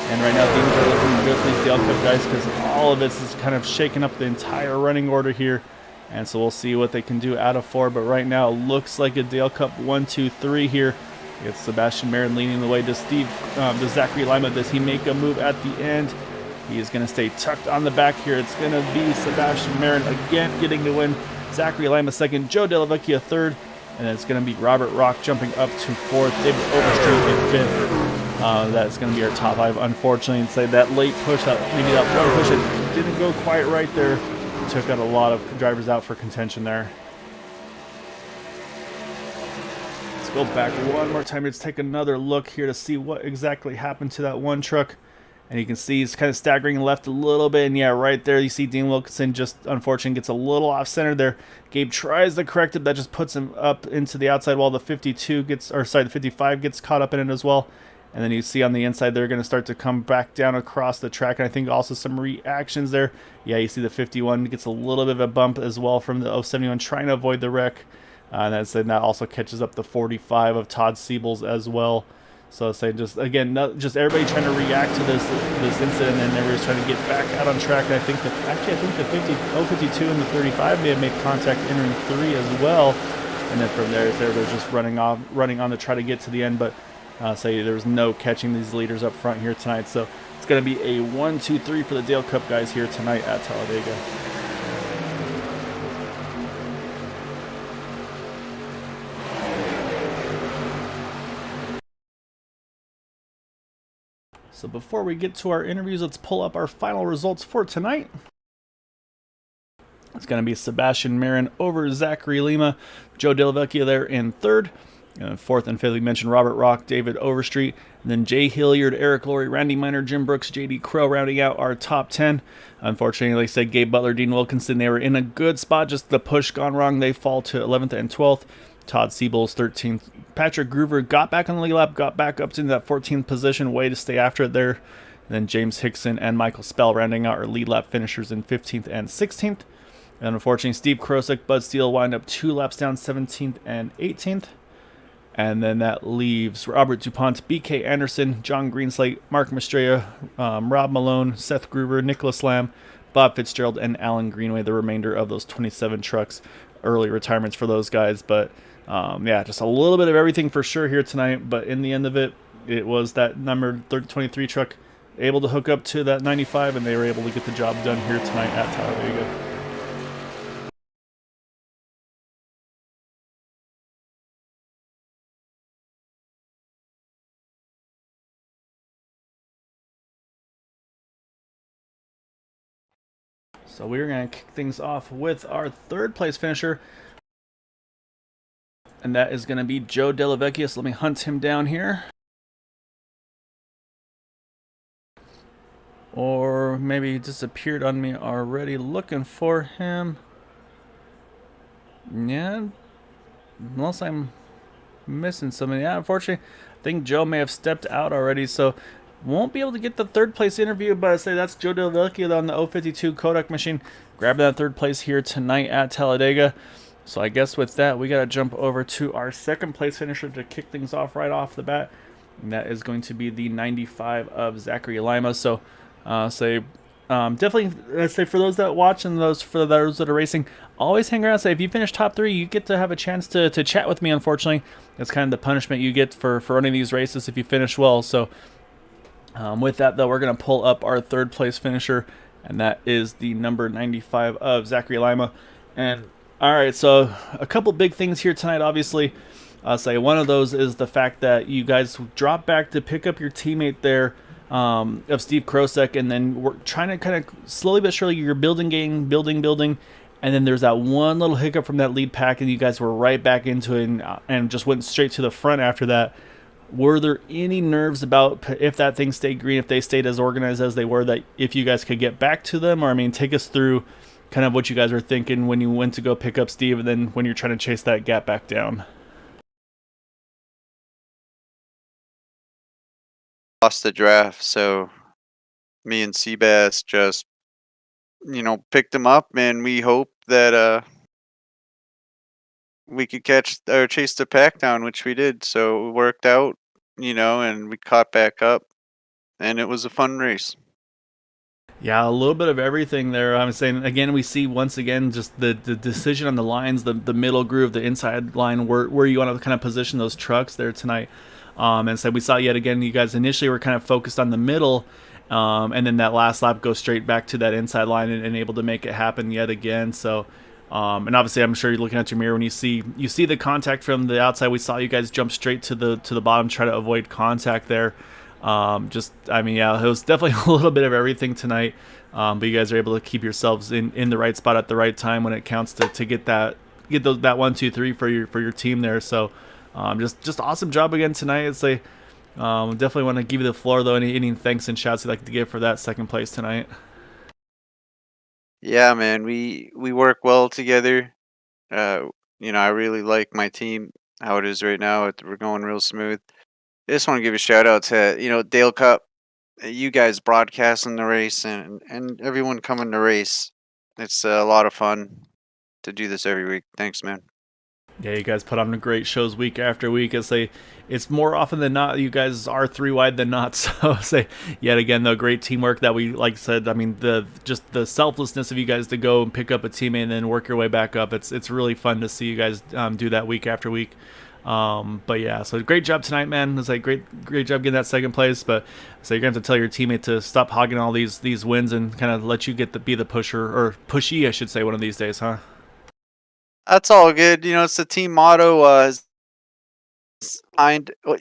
And right now things are looking good for these Dale Cup guys because all of this is kind of shaking up the entire running order here. And so we'll see what they can do out of 4. But right now it looks like a Dale Cup 1, 2, 3 here. It's Sebastian Marin leading the way to Zachary Lima. Does he make a move at the end? He is going to stay tucked on the back here. It's going to be Sebastian Marin again getting the win. Zachary Lima second, Joe Della Vecchia third. And it's going to be Robert Rock jumping up to 4th, David Overstreet in 5th. That's going to be our top 5. Unfortunately, say that late push, maybe that one push that didn't go quite right there, took out a lot of drivers out for contention there. Let's go back one more time. Let's take another look here to see what exactly happened to that one truck. And you can see he's kind of staggering left a little bit. And yeah, right there you see Dean Wilkinson just unfortunately gets a little off center there. Gabe tries to correct it. That just puts him up into the outside wall. The 52 gets, or sorry, the 55 gets caught up in it as well. And then you see on the inside they're going to start to come back down across the track. And I think also some reactions there. Yeah, you see the 51 gets a little bit of a bump as well from the 071 trying to avoid the wreck. And that also catches up the 45 of Todd Siebels as well. So I say just again, just everybody trying to react to this incident, and everybody's trying to get back out on track. And I think the 052 and the 35 may have made contact entering 3 as well. And then from there, everybody's just running on to try to get to the end. But say there was no catching these leaders up front here tonight. So it's going to be a 1, 2, 3 for the Dale Cup guys here tonight at Talladega. So before we get to our interviews, let's pull up our final results for tonight. It's going to be Sebastian Marin over Zachary Lima, Joe Delavecchia there in third. Fourth and fifth, we mentioned Robert Rock, David Overstreet, and then Jay Hilliard, Eric Laurie, Randy Miner, Jim Brooks, JD Crow rounding out our top 10. Unfortunately, like I said, Gabe Butler, Dean Wilkinson, they were in a good spot, just the push gone wrong. They fall to 11th and 12th. Todd Siebels, 13th. Patrick Groover got back on the lead lap, got back up to that 14th position, way to stay after it there. And then James Hickson and Michael Spell rounding out our lead lap finishers in 15th and 16th. And unfortunately, Steve Krosek, Bud Steele wind up 2 laps down, 17th and 18th. And then that leaves Robert DuPont, BK Anderson, John Greenslate, Mark Mastraya, Rob Malone, Seth Gruber, Nicholas Lamb, Bob Fitzgerald, and Alan Greenway, the remainder of those 27 trucks. Early retirements for those guys. But yeah, just a little bit of everything for sure here tonight. But in the end of it, it was that number 23 truck able to hook up to that 95, and they were able to get the job done here tonight at Talladega. So we're going to kick things off with our third place finisher. And that is going to be Joe Delavecchia. So let me hunt him down here. Or maybe he disappeared on me already. Looking for him. Yeah. Unless I'm missing somebody. Yeah, unfortunately, I think Joe may have stepped out already. So won't be able to get the third place interview. But I say that's Joe Delavecchia on the 052 Kodak machine. Grab that third place here tonight at Talladega. So I guess with that, we got to jump over to our second place finisher to kick things off right off the bat. And that is going to be the 95 of Zachary Lima. So definitely, let's say for those that watch and for those that are racing, always hang around. Say if you finish top 3, you get to have a chance to chat with me, unfortunately. That's kind of the punishment you get for running these races if you finish well. So with that, though, we're going to pull up our third place finisher. And that is the number 95 of Zachary Lima. And all right, so a couple big things here tonight, obviously. I'll say one of those is the fact that you guys drop back to pick up your teammate there of Steve Krosek, and then we're trying to kind of slowly but surely you're building, and then there's that one little hiccup from that lead pack, and you guys were right back into it and just went straight to the front after that. Were there any nerves about if that thing stayed green, if they stayed as organized as they were, that if you guys could get back to them? Or, I mean, take us through kind of what you guys were thinking when you went to go pick up Steve, and then when you're trying to chase that gap back down. Lost the draft, so me and Seabass just, picked him up, and we hoped that we could catch or chase the pack down, which we did. So it worked out, and we caught back up, and it was a fun race. Yeah, a little bit of everything there. I'm saying, again, we see once again just the decision on the lines, the middle groove, the inside line, where you want to kind of position those trucks there tonight. And so we saw yet again, you guys initially were kind of focused on the middle, and then that last lap goes straight back to that inside line and able to make it happen yet again. So, and obviously, I'm sure you're looking at your mirror when you see the contact from the outside. We saw you guys jump straight to the bottom, try to avoid contact there. It was definitely a little bit of everything tonight. But you guys are able to keep yourselves in the right spot at the right time when it counts to get that 1, 2, 3 for your team there. So, just awesome job again tonight. It's Definitely want to give you the floor though. Any thanks and shouts you'd like to give for that second place tonight? Yeah, man, we work well together. Uh, I really like my team how it is right now. We're going real smooth. I just want to give a shout out to Dale Cup, you guys broadcasting the race and everyone coming to race. It's a lot of fun to do this every week. Thanks, man. Yeah, you guys put on great shows week after week. It's more often than not you guys are three wide than not. So say yet again though, great teamwork that we like said. I mean the selflessness of you guys to go and pick up a teammate and then work your way back up. It's really fun to see you guys do that week after week. But yeah, so great job tonight, man. It's like great job getting that second place. But so you're gonna have to tell your teammate to stop hogging all these wins and kind of let you be the pusher or pushy, I should say, one of these days, huh? That's all good. It's the team motto.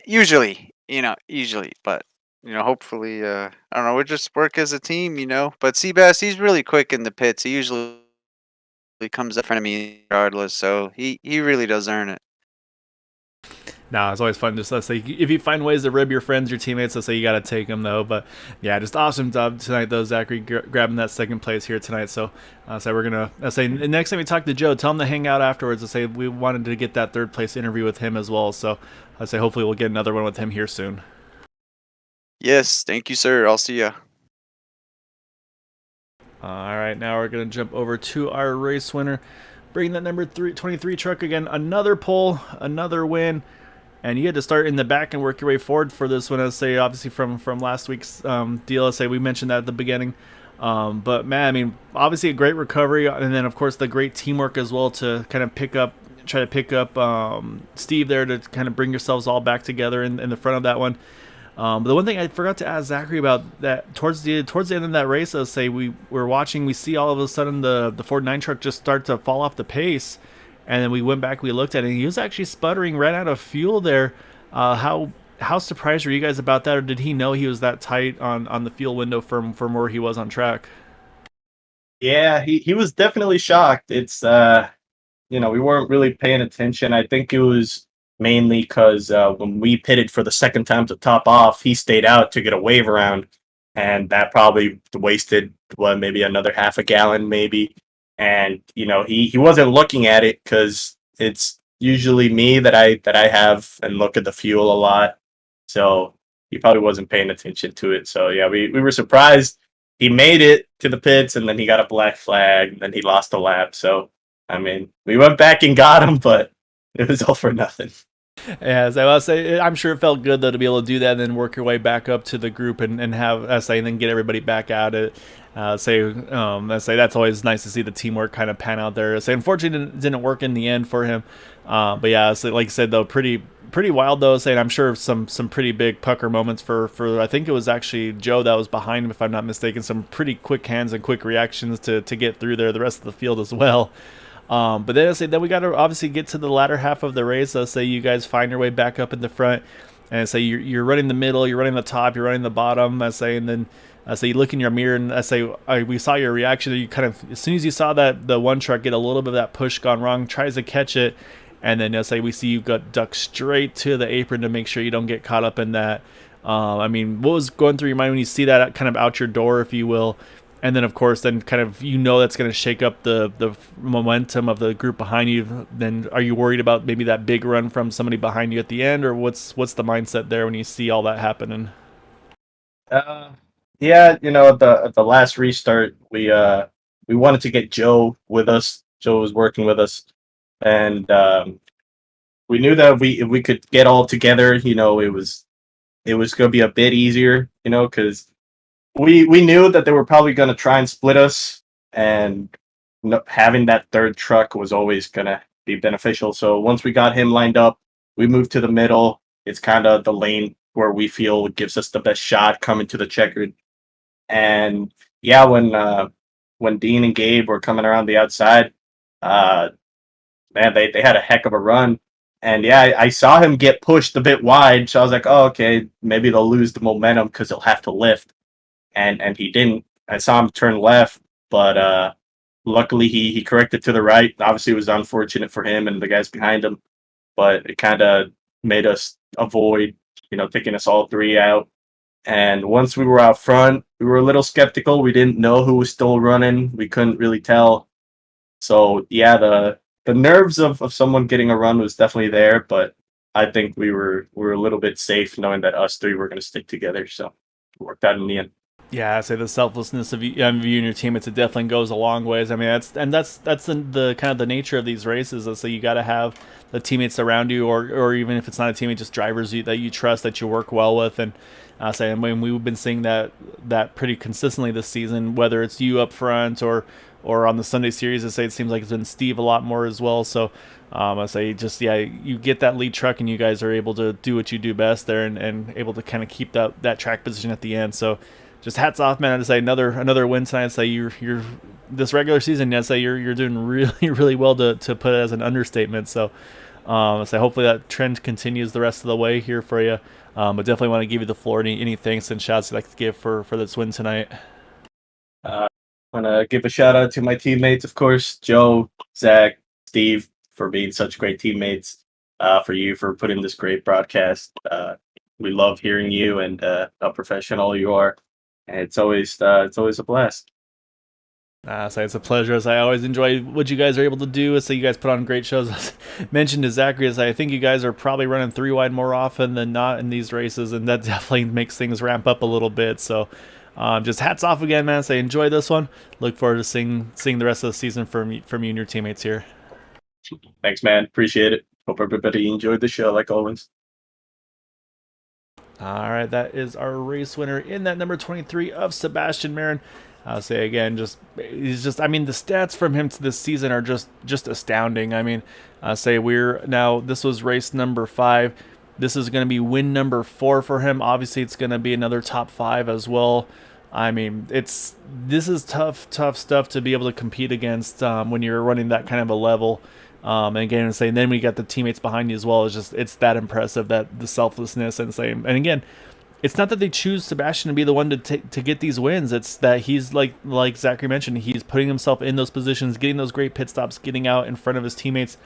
Usually, but hopefully, I don't know. We just work as a team. But Seabass, he's really quick in the pits. He usually comes up in front of me regardless, so he really does earn it. No, it's always fun. Just let's say if you find ways to rib your friends, your teammates, let's say you got to take them though. But yeah, just awesome job tonight though, Zachary, grabbing that second place here tonight. So we're gonna say next time we talk to Joe, tell him to hang out afterwards. To say we wanted to get that third place interview with him as well. So I say hopefully we'll get another one with him here soon. Yes, thank you, sir. I'll see ya. All right, now we're gonna jump over to our race winner, bring that number 23 truck again. Another pole, another win. And you had to start in the back and work your way forward for this one. I say obviously from last week's deal. I say we mentioned that at the beginning. But man, I mean, obviously a great recovery, and then of course the great teamwork as well to kind of try to pick up Steve there to kind of bring yourselves all back together in the front of that one. But the one thing I forgot to ask Zachary about that towards the end of that race, I say we were watching, we see all of a sudden the Ford 9 truck just start to fall off the pace. And then we went back, we looked at it, and he was actually sputtering, ran out of fuel there. How surprised were you guys about that, or did he know he was that tight on the fuel window from where he was on track? Yeah, he was definitely shocked. It's we weren't really paying attention. I think it was mainly because when we pitted for the second time to top off, he stayed out to get a wave around, and that probably wasted maybe another half a gallon, maybe. And he wasn't looking at it because it's usually me that I have and look at the fuel a lot. So he probably wasn't paying attention to it. So yeah, we were surprised he made it to the pits, and then he got a black flag, and then he lost a lap. So I mean, we went back and got him, but it was all for nothing. Yeah, so I'll say I'm sure it felt good though to be able to do that and then work your way back up to the group and have say and then get everybody back at it. I say that's always nice to see the teamwork kind of pan out there. Say unfortunately didn't work in the end for him, but yeah, so like I said though, pretty wild though. Saying I'm sure some pretty big pucker moments for I think it was actually Joe that was behind him if I'm not mistaken. Some pretty quick hands and quick reactions to get through there. The rest of the field as well. But then I say then we got to obviously get to the latter half of the race. Let's say you guys find your way back up in the front, and say you're running the middle, you're running the top, you're running the bottom. I say, and then I say you look in your mirror, and I say we saw your reaction. You kind of as soon as you saw that the one truck get a little bit of that push gone wrong, tries to catch it, and then I say we see you got ducked straight to the apron to make sure you don't get caught up in that. I mean, what was going through your mind when you see that kind of out your door, if you will? And then, of course, then kind of that's going to shake up the momentum of the group behind you. Then, are you worried about maybe that big run from somebody behind you at the end, or what's the mindset there when you see all that happening? Yeah, at the last restart, we wanted to get Joe with us. Joe was working with us, and we knew that if we could get all together, it was going to be a bit easier, because we knew that they were probably going to try and split us, and having that third truck was always going to be beneficial. So once we got him lined up, we moved to the middle. It's kind of the lane where we feel gives us the best shot coming to the checkered. And yeah, when Dean and Gabe were coming around the outside, uh, man, they had a heck of a run. And yeah, I saw him get pushed a bit wide, so I was like, oh, okay, maybe they'll lose the momentum because they'll have to lift. And he didn't. I saw him turn left, but luckily he corrected to the right. Obviously, it was unfortunate for him and the guys behind him, but it kind of made us avoid taking us all three out. And once we were out front, we were a little skeptical. We didn't know who was still running. We couldn't really tell. So yeah, the nerves of someone getting a run was definitely there, but I think we were a little bit safe knowing that us three were going to stick together. So it worked out in the end. Yeah, I say the selflessness of you and your teammates, it definitely goes a long ways. I mean, that's the kind of the nature of these races. So you got to have the teammates around you, or even if it's not a teammate, just drivers that you trust, that you work well with. And I mean, we've been seeing that pretty consistently this season, whether it's you up front or on the Sunday series. I say it seems like it's been Steve a lot more as well. So I say just you get that lead truck and you guys are able to do what you do best there, and able to kind of keep that track position at the end. So just hats off, man. I'd say another win tonight. I'd say you're this regular season. I'd say you're doing really really well to put it as an understatement. So I'd say hopefully that trend continues the rest of the way here for you. But definitely want to give you the floor. Any thanks and shouts you'd like to give for this win tonight? I want to give a shout out to my teammates, of course, Joe, Zach, Steve, for being such great teammates. For you for putting this great broadcast. We love hearing you and how professional you are. And it's always a blast. So it's a pleasure. As I always enjoy what you guys are able to do. So you guys put on great shows. As mentioned to Zachary, as I think you guys are probably running 3 wide more often than not in these races, and that definitely makes things ramp up a little bit. So just hats off again, man. So enjoy this one. Look forward to seeing the rest of the season from you and your teammates here. Thanks, man. Appreciate it. Hope everybody enjoyed the show like always. All right, that is our race winner in that number 23 of Sebastian Marin. I'll say again, I mean, the stats from him to this season are just astounding. I mean, this was race number 5. This is going to be win number 4 for him. Obviously, it's going to be another top 5 as well. I mean, this is tough stuff to be able to compete against when you're running that kind of a level. And again, then we got the teammates behind you as well. It's that impressive, that the selflessness and again, it's not that they choose Sebastian to be the one to get these wins. It's that he's like Zachary mentioned, he's putting himself in those positions, getting those great pit stops, getting out in front of his teammates,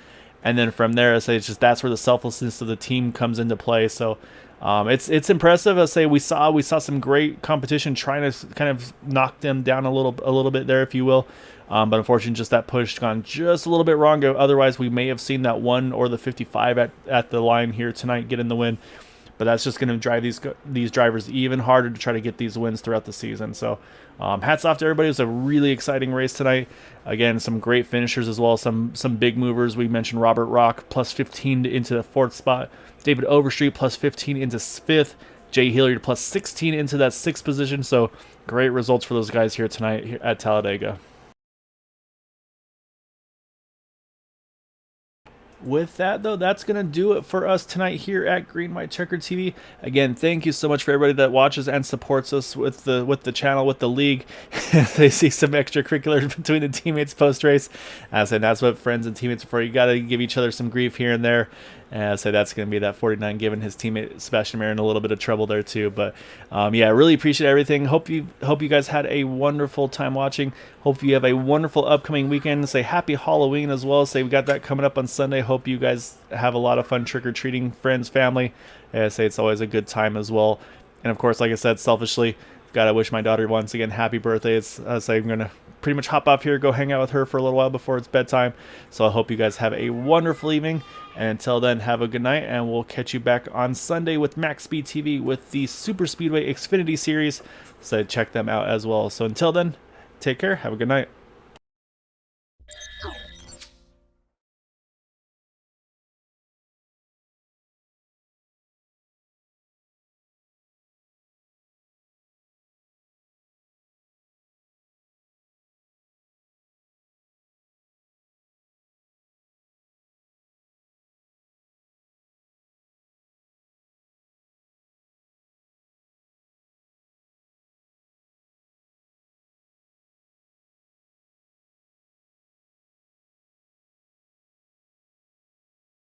and then from there, I say that's where the selflessness of the team comes into play. So it's impressive. I say we saw some great competition trying to kind of knock them down a little bit there, if you will. But unfortunately, just that push gone just a little bit wrong. Otherwise, we may have seen that 1 or the 55 at the line here tonight get in the win. But that's just going to drive these drivers even harder to try to get these wins throughout the season. So hats off to everybody. It was a really exciting race tonight. Again, some great finishers as well. Some big movers. We mentioned Robert Rock plus 15 into the 4th spot. David Overstreet plus 15 into 5th. Jay Hillier plus 16 into that 6th position. So great results for those guys here tonight here at Talladega. With that, though, that's going to do it for us tonight here at Green White Checker TV. Again, thank you so much for everybody that watches and supports us with the channel, with the league. They see some extracurriculars between the teammates post-race. And that's what friends and teammates are for. You got to give each other some grief here and there. And so that's going to be that 49 giving his teammate Sebastian Marin a little bit of trouble there too. But yeah, I really appreciate everything. Hope you guys had a wonderful time watching. Hope you have a wonderful upcoming weekend. Say happy Halloween as well. Say we got that coming up on Sunday. Hope you guys have a lot of fun trick-or-treating, friends, family. I say it's always a good time as well. And of course, like I said, selfishly, gotta wish my daughter once again happy birthday. I'm gonna pretty much hop off here, go hang out with her for a little while before it's bedtime. So I hope you guys have a wonderful evening. And until then, have a good night, and we'll catch you back on Sunday with Max Speed TV with the Super Speedway Xfinity Series. So check them out as well. So until then, take care. Have a good night.